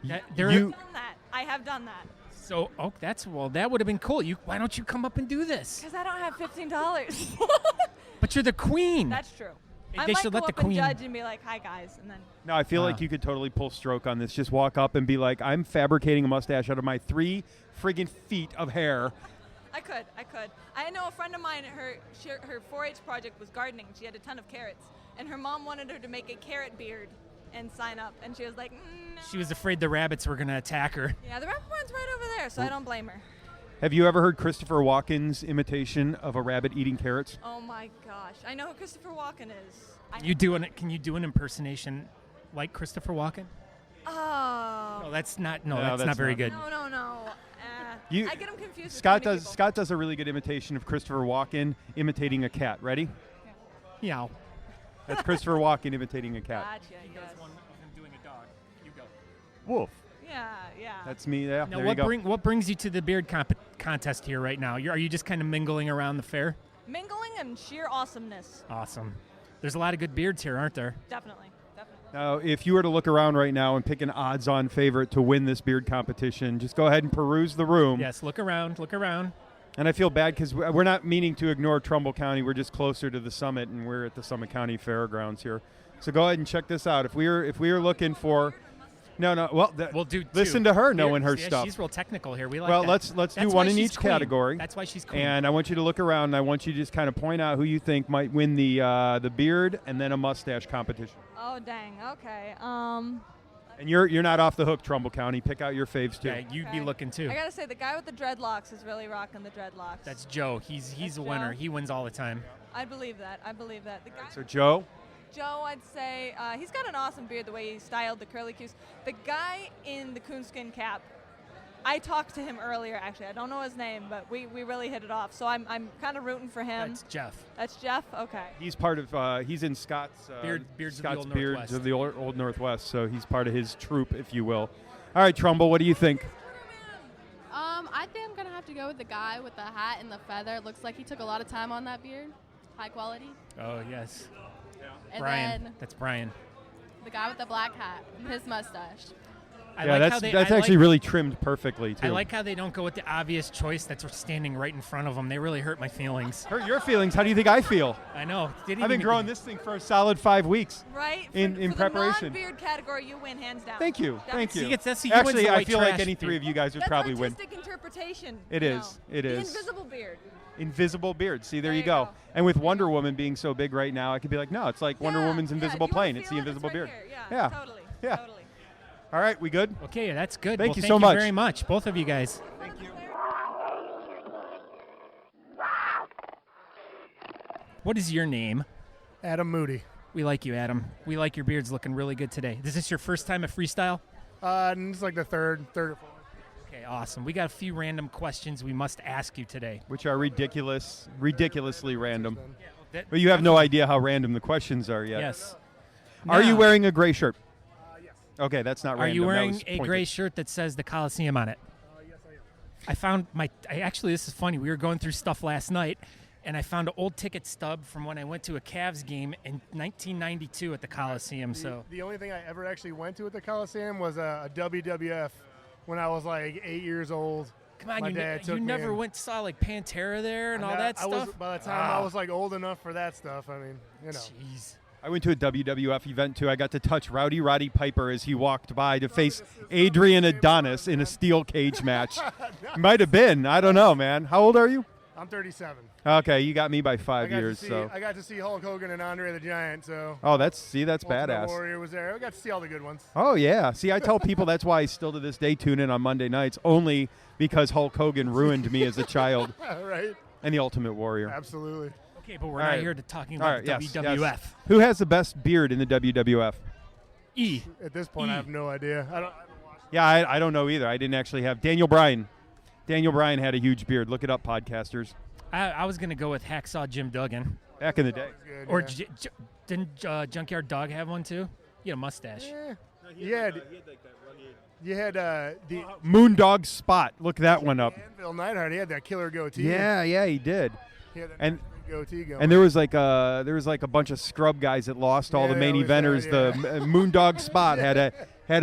I've done that. I have done that. So, that would have been cool. Why don't you come up and do this? Because I don't have $15. But you're the queen. That's true. They I might should go let the up and queen- judge and be like, "Hi guys," and then. No, I feel like you could totally pull stroke on this. Just walk up and be like, I'm fabricating a mustache out of my 3 friggin' feet of hair. I could. I know a friend of mine. Her 4-H project was gardening. She had a ton of carrots, and her mom wanted her to make a carrot beard and sign up, and she was like, She was afraid the rabbits were going to attack her. "Yeah, the rabbit one's right over there," so I don't blame her. Have you ever heard Christopher Walken's imitation of a rabbit eating carrots? Oh my gosh, I know who Christopher Walken is. Can you do an impersonation like Christopher Walken? Oh. No, that's not very good. No. You- I get them confused. Scott with too many does. people. Scott does a really good imitation of Christopher Walken imitating a cat. Ready? Meow. That's Christopher Walken imitating a cat. Gotcha. Yes. One of him doing a dog. You go. Wolf. Yeah. That's me. Yeah. Now, there you go. what brings you to the beard contest here right now? Are you just kind of mingling around the fair? Mingling and sheer awesomeness. Awesome. There's a lot of good beards here, aren't there? Definitely. Now, if you were to look around right now and pick an odds-on favorite to win this beard competition, just go ahead and peruse the room. Yes, look around. And I feel bad because we're not meaning to ignore Trumbull County. We're just closer to the summit, and we're at the Summit County Fairgrounds here. So go ahead and check this out. If we were looking for, well, we'll do. Listen two. to her knowing her Yeah, stuff. She's real technical here. We like Well, that. let's do That's one why in she's each queen. category. That's why she's queen. And I want you to look around, and I want you to just kind of point out who you think might win the beard and then a mustache competition. Oh dang. Okay. And you're not off the hook, Trumbull County. Pick out your faves too. Yeah, you'd be looking too. I gotta say, the guy with the dreadlocks is really rocking the dreadlocks. That's Joe. He's a winner. Joe. He wins all the time. I believe that. The guy. So Joe. Joe, I'd say he's got an awesome beard. The way he styled the curly cues. The guy in the coonskin cap. I talked to him earlier. Actually, I don't know his name, but we really hit it off. So I'm kind of rooting for him. That's Jeff. That's Jeff. Okay. He's part of. He's in Scott's Beards of the Scott's Old Beards Northwest. of the Old Northwest. So he's part of his troop, if you will. All right, Trumbull, what do you think? I think I'm gonna have to go with the guy with the hat and the feather. It looks like he took a lot of time on that beard. High quality. Oh yes. And Brian. then That's Brian. the guy with the black hat and his mustache. That's actually really trimmed perfectly too. I like how they don't go with the obvious choice that's standing right in front of them. They really hurt my feelings. Hurt your feelings? How do you think I feel? I know. I've been growing this thing for a solid 5 weeks. Right. In for preparation. The non-beard category, you win hands down. Thank you. Definitely. Thank you. See, that's you Actually, wins the I white feel like trash any 3 of you guys would That's probably win. artistic interpretation. It you is. know. It The is. invisible beard. Invisible beard. See, there There you you go. go. And with Wonder Woman being so big right now, I could be like, no, it's like Wonder Woman's invisible do you wanna plane. It's the feel it? invisible It's beard. right here. Yeah. Totally. Yeah. Totally. All right, we good? Okay, that's good. Thank Well, you thank so you much. very much, both of you guys. Thank you. What is your name? Adam Moody. We like you, Adam. We like your beard's looking really good today. Is this your first time at freestyle? It's like the third or fourth. Okay, awesome. We got a few random questions we must ask you today. Which are ridiculously random. That- But you have no idea how random the questions are yet. Yes. Are you Now- wearing a gray shirt? Okay, that's not Are random. you That wearing was a pointed. gray shirt that says the Coliseum on it? Yes, I am. I found actually, this is funny. We were going through stuff last night, and I found an old ticket stub from when I went to a Cavs game in 1992 at the Coliseum. So The only thing I ever actually went to at the Coliseum was a WWF when I was like 8 years old. come on, My you, dad took you me never in. went saw like Pantera there and all that stuff. By the time I was like old enough for that stuff, I mean, you know. Jeez. I went to a WWF event too. I got to touch Rowdy Roddy Piper as he walked by to face Adrian Adonis in a steel cage match. Might have been. I don't know, man. How old are you? I'm 37. Okay, you got me by 5 I got years. to see, So. I got to see Hulk Hogan and Andre the Giant. So. Oh, that's Ultimate badass. Warrior was there. I got to see all the good ones. Oh yeah. See, I tell people that's why I still to this day tune in on Monday nights, only because Hulk Hogan ruined me as a child. Right. And the Ultimate Warrior. Absolutely. Okay, but we're All not right. here to talking All about right, the yes, WWF. yes. Who has the best beard in the WWF? E. At this point, I have no idea. I haven't watched. Yeah, I don't know either. I didn't actually have Daniel Bryan. Daniel Bryan had a huge beard. Look it up, podcasters. I was going to go with Hacksaw Jim Duggan. Back in the day. Good, Or yeah. didn't Junkyard Dog have one too? He had a mustache. Yeah. You had the Moondog Spot. Look that one up. Anvil Neidhart. He had that killer goatee. Yeah, he did. He had that And goatee going. and there was like a bunch of scrub guys that lost all Yeah, the they main always eventers. had, The Moondog Spot had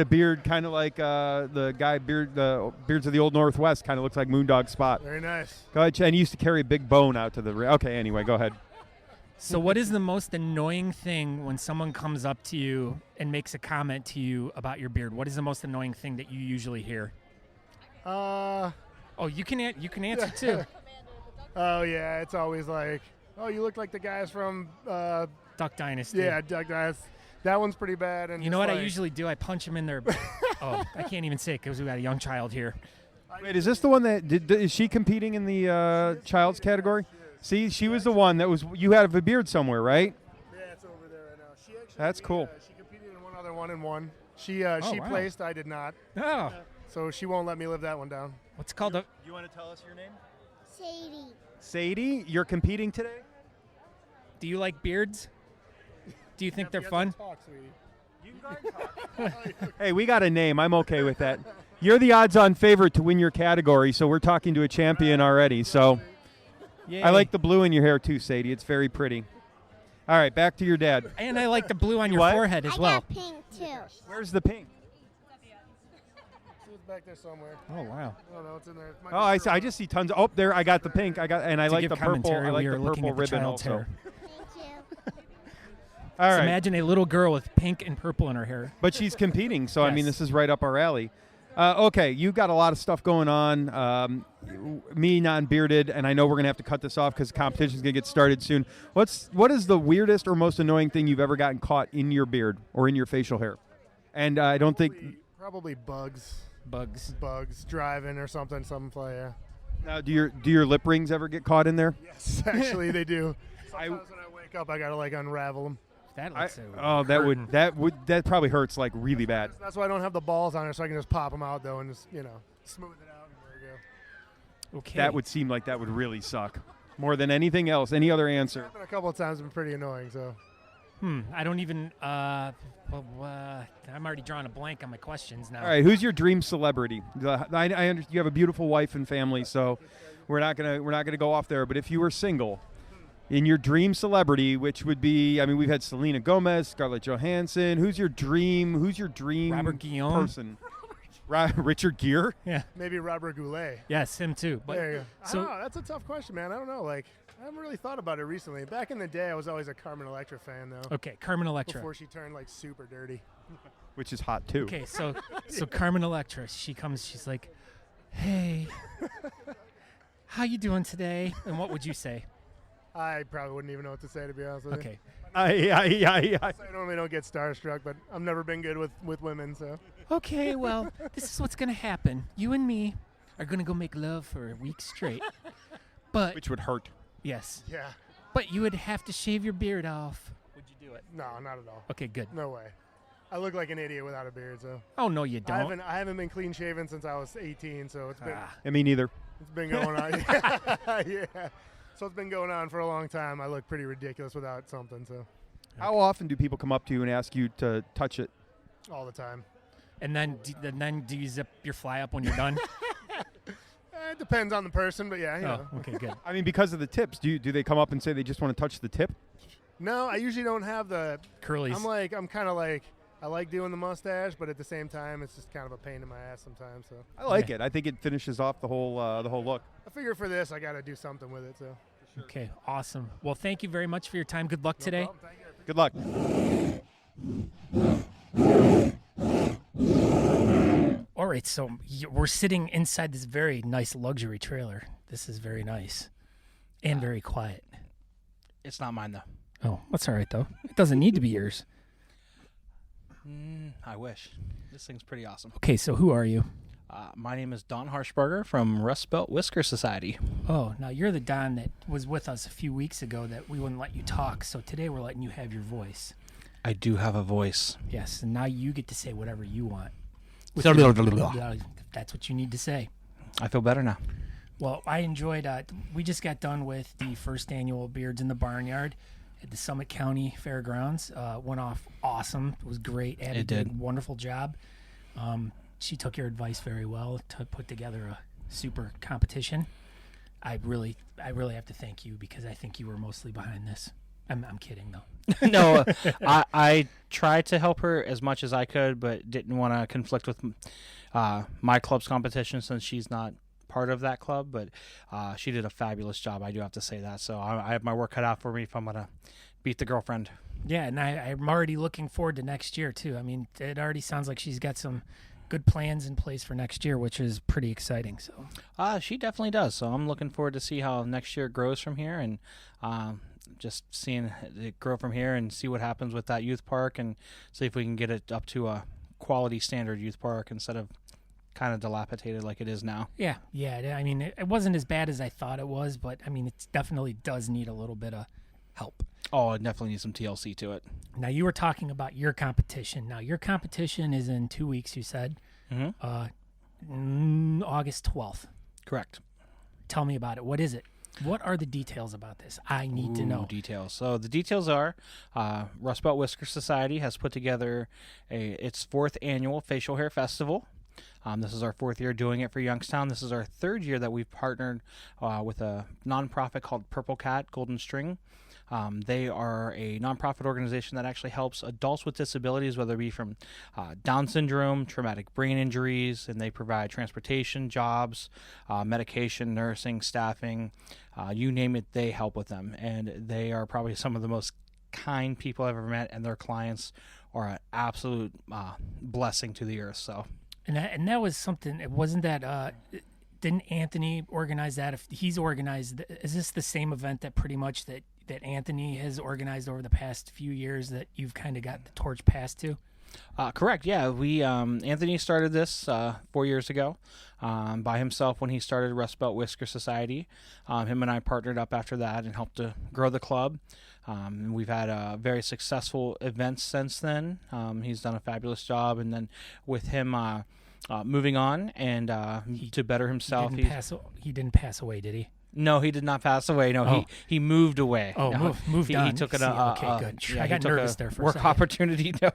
a beard kind of like the guy the Beards of the Old Northwest kind of looks like Moondog Spot. Very nice. Go ahead, and he used to carry a big bone out to the ring. Okay, anyway, go ahead. So what is the most annoying thing when someone comes up to you and makes a comment to you about your beard? What is the most annoying thing that you usually hear? Oh, you can answer too. Oh yeah, it's always like, oh, you look like the guys from Duck Dynasty. Yeah, Duck Dynasty. That one's pretty bad. And You know what I like, usually do? I punch them in their. Oh, I can't even say it because we got a young child here. Wait, is this the one that is she competing in the child's category? See, she was the one that was. You had a beard somewhere, right? Yeah, it's over there right now. She actually, That's cool. She competed in one other 1-in-1. She wow. placed. I did not. Oh. So she won't let me live that one down. What's it called? You want to tell us your name? Sadie. Sadie, you're competing today? Do you like beards? Do you think they're fun? Hey, we got a name. I'm okay with that. You're the odds-on favorite to win your category, so we're talking to a champion already. So Yay. I like the blue in your hair too, Sadie. It's very pretty. All right, back to your dad. And I like the blue on your What? forehead as I well. got pink too. Where's the pink? It's back there somewhere. Oh wow. Oh no, it's in there. It might Oh, be I just see tons. Oh, there, I got the pink. I To like give the purple. commentary, I like we the are looking purple at the ribbon child's also. hair. Thank you. All So right, imagine a little girl with pink and purple in her hair. but she's competing, so I mean, Yes. this is right up our alley. Okay, you got a lot of stuff going on. Me non-bearded, and I know we're gonna have to cut this off because the competition's gonna get started soon. What is the weirdest or most annoying thing you've ever gotten caught in your beard or in your facial hair? And I don't think. Probably bugs. Bugs Driving or something. Some play. Yeah. Now, do your lip rings ever get caught in there? Yes, actually they do. Sometimes when I wake up, I gotta like unravel them. That looks that probably hurts like really bad. That's why I don't have the balls on it, so I can just pop them out though and just smooth it out and there we go. Okay. That would seem like that would really suck more than anything else. Any other answer? Happened a couple of times, been pretty annoying. So. I don't even. I'm already drawing a blank on my questions now. All right, who's your dream celebrity? You have a beautiful wife and family, so we're not gonna go off there. But if you were single, in your dream celebrity, which would be, I mean, we've had Selena Gomez, Scarlett Johansson. Who's your dream Robert Guillaume? person? Richard Gere? Yeah. Maybe Robert Goulet. Yes, him too. But There you go. so I don't know. That's a tough question, man. I don't know. Like, I haven't really thought about it recently. Back in the day, I was always a Carmen Electra fan, though. okay, Carmen Electra. Before she turned like super dirty. Which is hot too. Okay, so Carmen Electra, she comes, she's like, "Hey, how you doing today?" And what would you say? I probably wouldn't even know what to say, to be honest with Okay. you. I I normally don't get starstruck, but I've never been good with women, so. Okay, well, this is what's gonna happen. You and me are gonna go make love for a week straight. But which would hurt. yes. Yeah. But you would have to shave your beard off. Would you do it? No, not at all. Okay, good. No way. I look like an idiot without a beard, so. Oh no, you I don't. haven't been clean shaven since I was 18, so it's been I mean, neither. it's been going on. Yeah. So it's been going on for a long time. I look pretty ridiculous without something, so. How often do people come up to you and ask you to touch it? All the time. And then do you zip your fly up when you're done? It depends on the person, but yeah, you know. Oh, okay, good. I mean, because of the tips, do they come up and say they just want to touch the tip? No, I usually don't have the Curlies. I'm kind of like I like doing the mustache, but at the same time, it's just kind of a pain in my ass sometimes. So I like it. I think it finishes off the whole look. I figure for this, I got to do something with it. So Okay, awesome. Well, thank you very much for your time. Good luck today. problem. Thank you. Good luck. All right, so we're sitting inside this very nice luxury trailer. This is very nice and very quiet. It's not mine, though. Oh, that's all right, though. It doesn't need to be yours. I wish. This thing's pretty awesome. Okay, so who are you? My name is Don Harshburger from Rust Belt Whisker Society. Oh, now you're the Don that was with us a few weeks ago that we wouldn't let you talk. So today we're letting you have your voice. I do have a voice. Yes, and now you get to say whatever you want. If that's what you need to say. I feel better now. Well, I enjoyed. We just got done with the first annual Beards in the Barnyard at the Summit County Fairgrounds. Went off awesome. It was great. Addie It did. a wonderful job. She took your advice very well to put together a super competition. I really have to thank you because I think you were mostly behind this. I'm kidding though. No, I tried to help her as much as I could, but didn't want to conflict with my club's competition since she's not part of that club. But she did a fabulous job. I do have to say that. So I have my work cut out for me if I'm gonna beat the girlfriend. Yeah, and I'm already looking forward to next year too. I mean, it already sounds like she's got some good plans in place for next year, which is pretty exciting. So She definitely does. So I'm looking forward to see how next year grows from here, and just seeing it grow from here and see what happens with that youth park and see if we can get it up to a quality standard youth park instead of kind of dilapidated like it is now. Yeah. I mean, it wasn't as bad as I thought it was, but I mean, it definitely does need a little bit of help. Oh, it definitely needs some TLC to it. Now, you were talking about your competition. Now, your competition is in 2 weeks, you said. August 12th. Correct. Tell me about it. What is it? What are the details about this? I need to know. Details. So the details are Rust Belt Whisker Society has put together its 4th annual facial hair festival. This is our 4th year doing it for Youngstown. This is our 3rd year that we've partnered with a nonprofit called Purple Cat Golden String. They are a nonprofit organization that actually helps adults with disabilities, whether it be from Down syndrome, traumatic brain injuries, and they provide transportation, jobs, medication, nursing, staffing, you name it, they help with them. And they are probably some of the most kind people I've ever met, and their clients are an absolute blessing to the earth. So, and that was something. It wasn't that. Didn't Anthony organize that? If he's organized, is this the same event that pretty much that Anthony has organized over the past few years that you've kind of got the torch passed to? Correct. Yeah, we Anthony started this 4 years ago by himself when he started Rust Belt Whisker Society. Him and I partnered up after that and helped to grow the club. We've had very successful events since then. He's done a fabulous job, and then with him moving on and to better himself, he didn't pass away, did he? No, he did not pass away. No, he moved away. Oh, no, moved on. He took it. Okay, good. Yeah, I got nervous there for a work second. opportunity. No,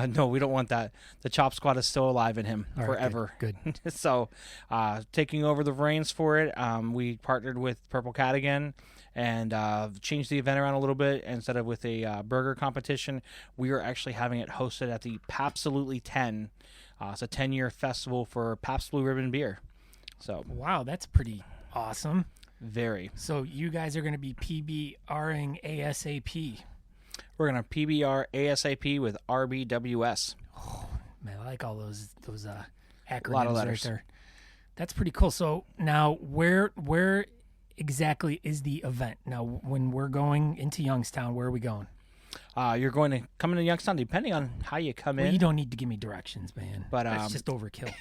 no, we don't want that. The Chop Squad is still alive in him forever. Good. So, taking over the reins for it, we partnered with Purple Cat again and changed the event around a little bit. Instead of with a burger competition, we are actually having it hosted at the Pabst 10. It's a 10-year festival for Pabst Blue Ribbon beer. So, wow, that's pretty awesome. Very. So you guys are going to be PBRing ASAP. We're going to PBR ASAP with RBWS. Oh, man, I like all those acronyms a lot of letters. right there. That's pretty cool. So now where exactly is the event? Now, when we're going into Youngstown, where are we going? You're going to come into Youngstown, depending on how you come in. You don't need to give me directions, man. But that's just overkill.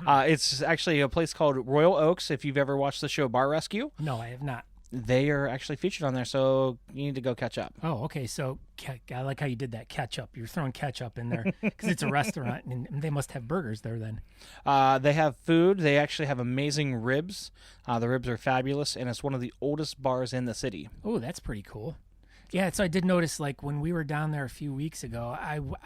It's actually a place called Royal Oaks. If you've ever watched the show Bar Rescue, no, I have not. They are actually featured on there, so you need to go catch up. Oh, okay. So I like how you did that ketchup. You're throwing ketchup in there because it's a restaurant, and they must have burgers there then. They have food. They actually have amazing ribs. The ribs are fabulous, and it's one of the oldest bars in the city. Oh, that's pretty cool. Yeah, so I did notice, like, when we were down there a few weeks ago,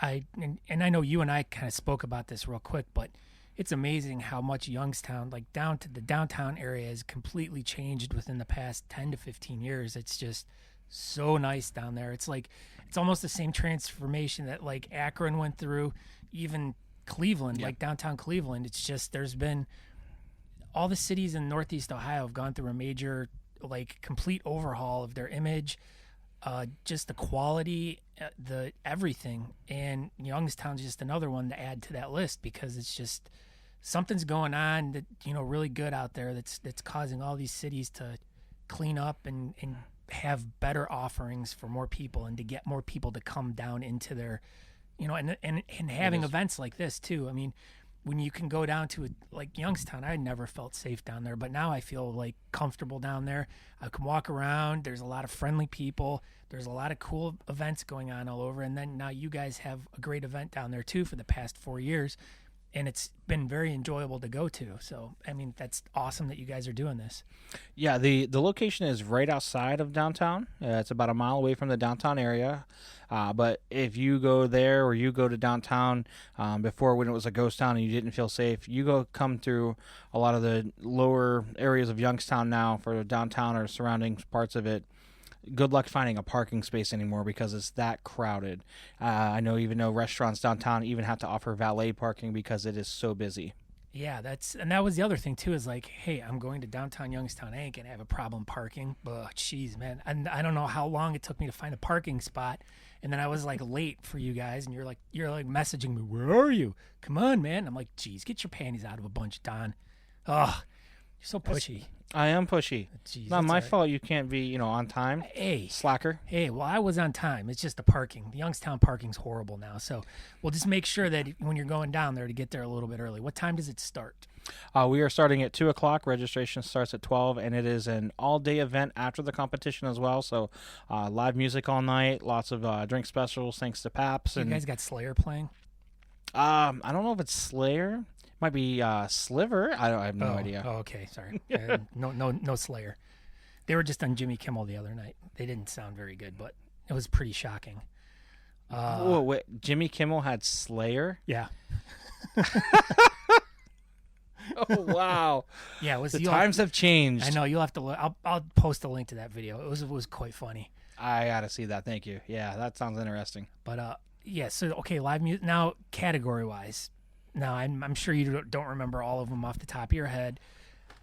and I know you and I kind of spoke about this real quick, but it's amazing how much Youngstown, like down to the downtown area, has completely changed within the past 10 to 15 years. It's just so nice down there. It's like, it's almost the same transformation that, like, Akron went through, even Cleveland, like downtown Cleveland. It's just, there's been, all the cities in Northeast Ohio have gone through a major, like, complete overhaul of their image, just the quality, the everything, and Youngstown's just another one to add to that list because it's just something's going on that, you know, really good out there that's causing all these cities to clean up and have better offerings for more people and to get more people to come down into their, you know, and having events like this too. I mean, when you can go down to like Youngstown, I never felt safe down there, but now I feel like comfortable down there. I can walk around. There's a lot of friendly people. There's a lot of cool events going on all over. And then now you guys have a great event down there too for the past 4 years. and it's been very enjoyable to go to. So, I mean, that's awesome that you guys are doing this. Yeah, the location is right outside of downtown. It's about a mile away from the downtown area. But if you go there or you go to downtown before when it was a ghost town and you didn't feel safe, you come through a lot of the lower areas of Youngstown now for downtown or surrounding parts of it. Good luck finding a parking space anymore because it's that crowded. I know even though restaurants downtown even have to offer valet parking because it is so busy. Yeah, that was the other thing too, is like, hey, I'm going to downtown Youngstown. I ain't gonna have a problem parking. But jeez, man, and I don't know how long it took me to find a parking spot, and then I was like late for you guys, and you're like messaging me, where are you? Come on, man. I'm like, geez, get your panties out of a bunch, Don. Oh, you're so pushy. I am pushy. Jeez, Not my all right. fault you can't be, on time. Hey. Slacker. Hey, well, I was on time. It's just the parking. The Youngstown parking's horrible now. So we'll just make sure that when you're going down there to get there a little bit early. What time does it start? We are starting at 2 o'clock. Registration starts at 12, and it is an all-day event after the competition as well. So live music all night, lots of drink specials thanks to Pabst. You guys got Slayer playing? I don't know if it's Slayer. Might be Sliver. I have no idea. Oh, okay. Sorry. No Slayer. They were just on Jimmy Kimmel the other night. They didn't sound very good, but it was pretty shocking. Oh, wait. Jimmy Kimmel had Slayer? Yeah. Oh, wow. Yeah, it was. The times have changed. I know. You'll have to look. I'll post a link to that video. It was quite funny. I gotta see that. Thank you. Yeah, that sounds interesting. But yeah. So okay, live music now, category wise. Now, I'm sure you don't remember all of them off the top of your head.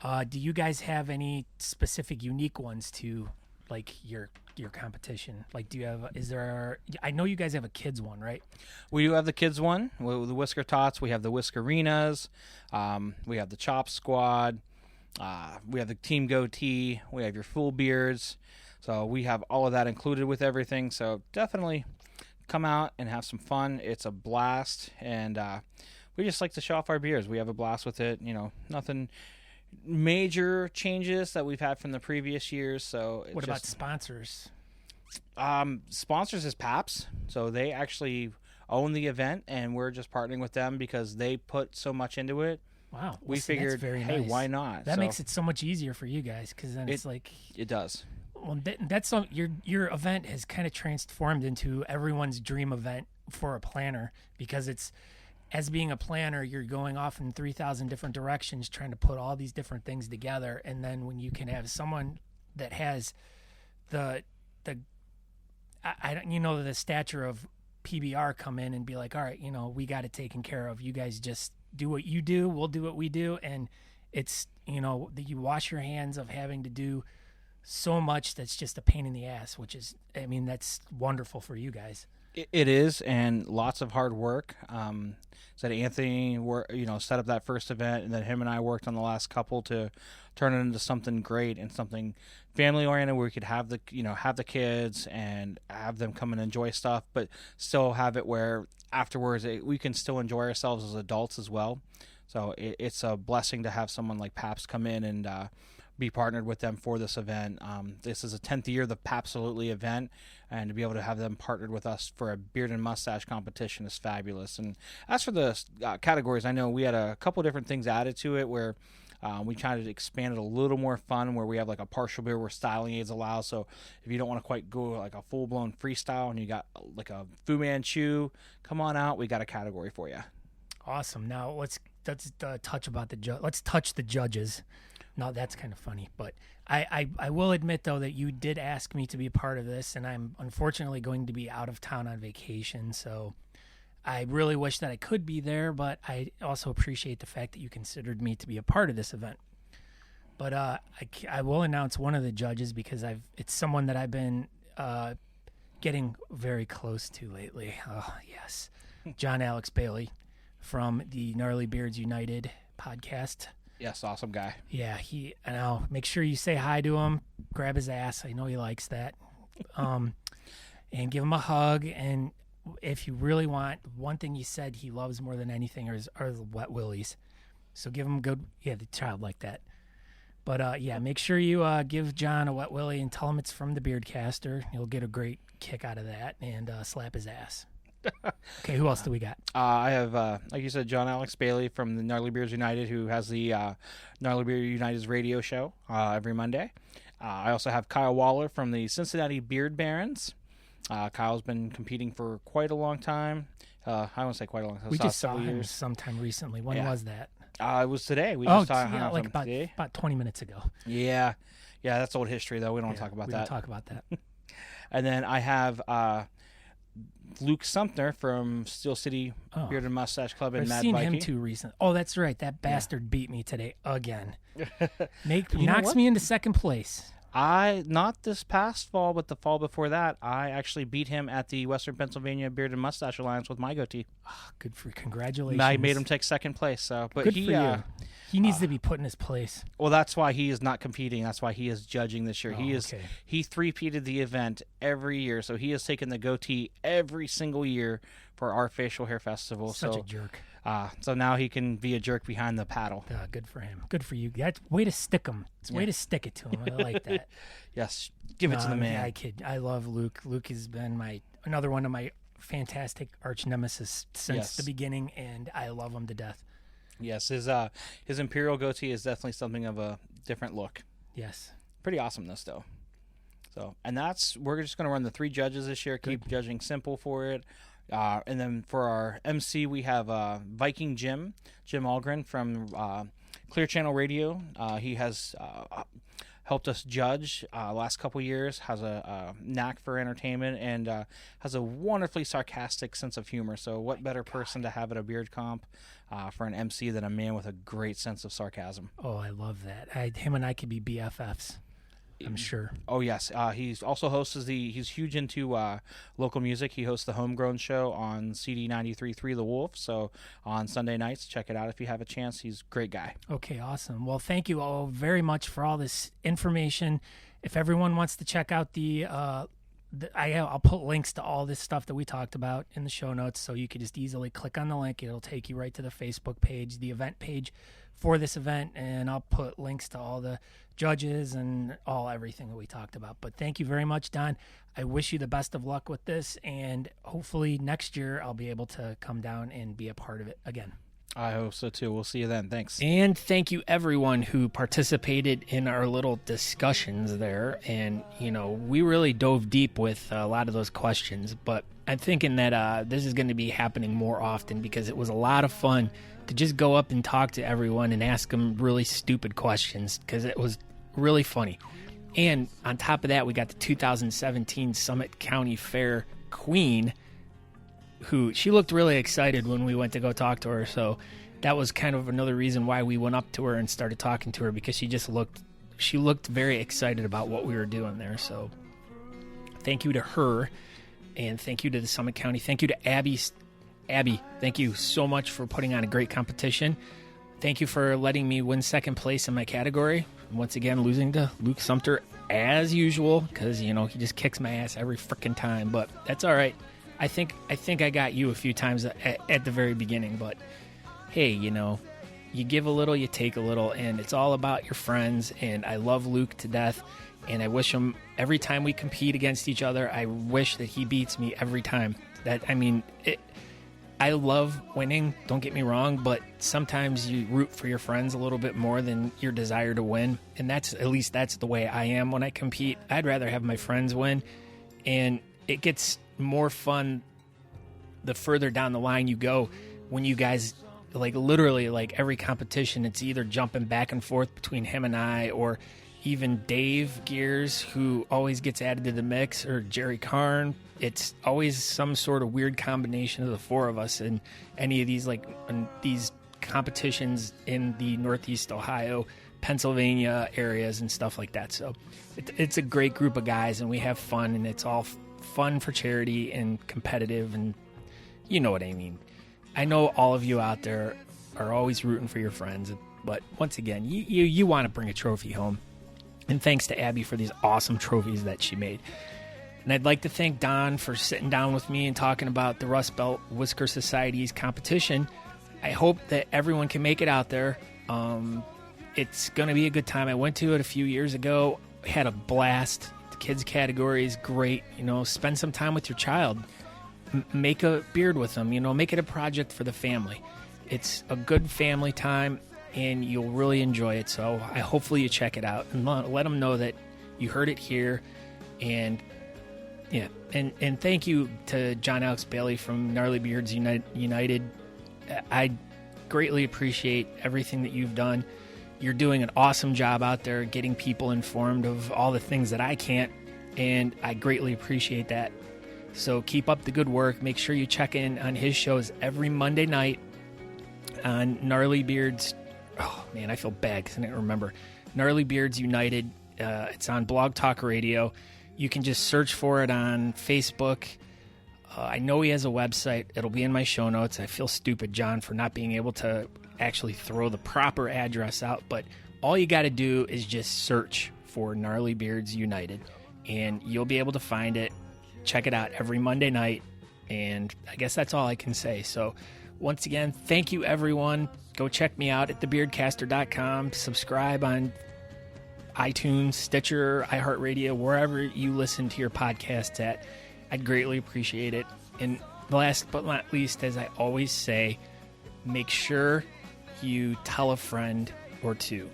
Do you guys have any specific unique ones to, like, your competition? Like, do you have? I know you guys have a kids one, right? We do have the kids one with the Whisker Tots. We have the Whiskerinas. We have the Chop Squad. We have the Team Goatee. We have your Full Beards. So we have all of that included with everything. So definitely come out and have some fun. It's a blast, and we just like to show off our beers. We have a blast with it. Nothing major changes that we've had from the previous years. So what about sponsors? Sponsors is Pabst. So they actually own the event, and we're just partnering with them because they put so much into it. Wow. We figured, that's very hey, nice. why not? That makes it so much easier for you guys, because then it's like... It does. Well, that's your event has kind of transformed into everyone's dream event for a planner, because it's, as being a planner, you're going off in 3,000 different directions trying to put all these different things together, and then when you can have someone that has the stature of PBR come in and be like, all right, we got it taken care of. You guys just do what you do, we'll do what we do, and it's that you wash your hands of having to do so much that's just a pain in the ass, which is, that's wonderful for you guys. It is, and lots of hard work. So Anthony, set up that first event, and then him and I worked on the last couple to turn it into something great and something family oriented, where we could have the kids and have them come and enjoy stuff, but still have it where afterwards we can still enjoy ourselves as adults as well. So it's a blessing to have someone like Pabst come in and be partnered with them for this event. This is the 10th year of the Pabst-Absolutely event, and to be able to have them partnered with us for a beard and mustache competition is fabulous. And as for the categories, I know we had a couple different things added to it where we tried to expand it a little more fun, where we have like a partial beer where styling aids allow. So if you don't want to quite go like a full-blown freestyle and you got like a Fu Manchu, come on out. We got a category for you. Awesome. Now let's touch the judges. No, that's kind of funny, but I will admit, though, that you did ask me to be a part of this, and I'm unfortunately going to be out of town on vacation, so I really wish that I could be there, but I also appreciate the fact that you considered me to be a part of this event. But I will announce one of the judges, because it's someone that I've been getting very close to lately. Oh, yes. John Alex Bailey from the Gnarly Beards United podcast. Yes, awesome guy. Yeah, and I'll make sure you say hi to him, grab his ass. I know he likes that. And give him a hug. And if you really want, one thing he said he loves more than anything are the wet willies. So give him the child like that. But make sure you give John a wet willy and tell him it's from the Beardcaster. He'll get a great kick out of that, and slap his ass. Okay, who else do we got? I have, like you said, John Alex Bailey from the Gnarly Beards United, who has the Gnarly Beard United's radio show every Monday. I also have Kyle Waller from the Cincinnati Beard Barons. Kyle's been competing for quite a long time. I won't say quite a long time. We just saw several him years. sometime recently. When was that? It was today. We Oh, just saw yeah, him like about, today. about 20 minutes ago. Yeah, that's old history, though. We don't want to talk about we that. don't talk about that. And then I have Luke Sumpter from Steel City Beard and Mustache Club in I've Mad seen Viking. him too recently. Oh, that's right. That bastard beat me today again. You know Knocks what? me into second place. Not this past fall, but the fall before that, I actually beat him at the Western Pennsylvania Beard and Mustache Alliance with my goatee. Good for congratulations. I made him take second place. So, but Good he, for you. He needs to be put in his place. Well, that's why he is not competing. That's why he is judging this year. Oh, He three-peated the event every year, so he has taken the goatee every single year for our facial hair festival. Such a jerk. So now he can be a jerk behind the paddle. Good for him. Good for you. That's way to stick him. It's way to stick it to him. I like that. Yes, give it to the man. I kid. I love Luke. Luke has been another one of my fantastic arch nemesis since the beginning, and I love him to death. Yes, his imperial goatee is definitely something of a different look. Yes, pretty awesomeness though. So, and we're just going to run the 3 judges this year. Keep judging simple for it. And then for our MC, we have Viking Jim Algren from Clear Channel Radio. He has helped us judge last couple years, has a knack for entertainment, and has a wonderfully sarcastic sense of humor. So what better person to have at a beard comp for an MC than a man with a great sense of sarcasm? Oh, I love that. Him and I could be BFFs. I'm sure. Oh yes, he's also he's huge into local music. He hosts the Homegrown Show on CD 93.3 The Wolf. So on Sunday nights, check it out if you have a chance. He's a great guy. Okay, awesome. Well, thank you all very much for all this information. If everyone wants to check out I'll put links to all this stuff that we talked about in the show notes, so you can just easily click on the link. It'll take you right to the Facebook page, the event page for this event, and I'll put links to all the judges and everything that we talked about. But thank you very much, Don. I wish you the best of luck with this, and hopefully next year I'll be able to come down and be a part of it again. I hope so too. We'll see you then. Thanks. And thank you everyone who participated in our little discussions there. And, we really dove deep with a lot of those questions, but I'm thinking that this is going to be happening more often because it was a lot of fun to just go up and talk to everyone and ask them really stupid questions because it was really funny. And on top of that, we got the 2017 Summit County Fair Queen, who she looked really excited when we went to go talk to her. So that was kind of another reason why we went up to her and started talking to her, because she looked very excited about what we were doing there. So thank you to her, and thank you to the Summit County. Thank you to Abby. Abby, thank you so much for putting on a great competition. Thank you for letting me win second place in my category. Once again, losing to Luke Sumpter as usual, because, he just kicks my ass every freaking time, but that's all right. I think I got you a few times at the very beginning, but hey, you give a little, you take a little, and it's all about your friends. And I love Luke to death, and I wish him every time we compete against each other, I wish that he beats me every time. I love winning, don't get me wrong, but sometimes you root for your friends a little bit more than your desire to win, and that's the way I am when I compete. I'd rather have my friends win, and it gets more fun the further down the line you go when you guys, literally, every competition, it's either jumping back and forth between him and I, or even Dave Gears, who always gets added to the mix, or Jerry Karn. It's always some sort of weird combination of the four of us in any of these these competitions in the Northeast Ohio, Pennsylvania areas and stuff like that. So it's a great group of guys, and we have fun, and it's all fun for charity and competitive, and you know what I mean. I know all of you out there are always rooting for your friends, but once again, you want to bring a trophy home. And thanks to Abby for these awesome trophies that she made. And I'd like to thank Don for sitting down with me and talking about the Rust Belt Whisker Society's competition. I hope that everyone can make it out there. It's going to be a good time. I went to it a few years ago, had a blast. The kids category is great. Spend some time with your child. make a beard with them. Make it a project for the family. It's a good family time, and you'll really enjoy it. So hopefully you check it out and let them know that you heard it here. And yeah, and thank you to John Alex Bailey from Gnarly Beards United. I greatly appreciate everything that you've done. You're doing an awesome job out there getting people informed of all the things that I can't, and I greatly appreciate that. So keep up the good work. Make sure you check in on his shows every Monday night on Gnarly Beards. Oh, man, I feel bad because I didn't remember. Gnarly Beards United. It's on Blog Talk Radio. You can just search for it on Facebook. I know he has a website. It'll be in my show notes. I feel stupid, John, for not being able to actually throw the proper address out. But all you got to do is just search for Gnarly Beards United, and you'll be able to find it. Check it out every Monday night, and I guess that's all I can say. So once again, thank you, everyone. Go check me out at thebeardcaster.com. Subscribe on iTunes, Stitcher, iHeartRadio, wherever you listen to your podcasts at. I'd greatly appreciate it. And last but not least, as I always say, make sure you tell a friend or two.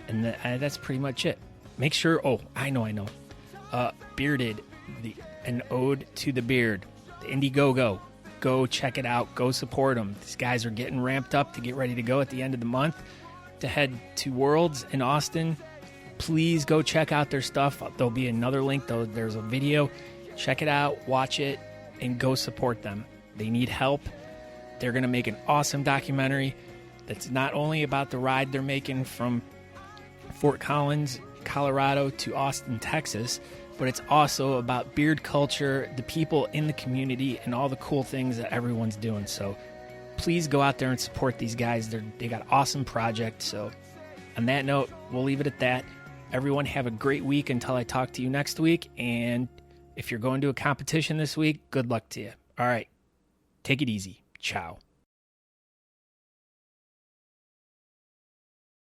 And that's pretty much it. Make sure, I know. Bearded, an ode to the beard, the Indiegogo. Go check it out. Go support them. These guys are getting ramped up to get ready to go at the end of the month to head to Worlds in Austin. Please go check out their stuff. There'll be another link, though. There's a video. Check it out, watch it, and go support them. They need help. They're going to make an awesome documentary that's not only about the ride they're making from Fort Collins, Colorado to Austin, Texas, but it's also about beard culture, the people in the community, and all the cool things that everyone's doing. So please go out there and support these guys. They got awesome projects. So on that note, we'll leave it at that. Everyone have a great week until I talk to you next week. And if you're going to a competition this week, good luck to you. All right. Take it easy. Ciao.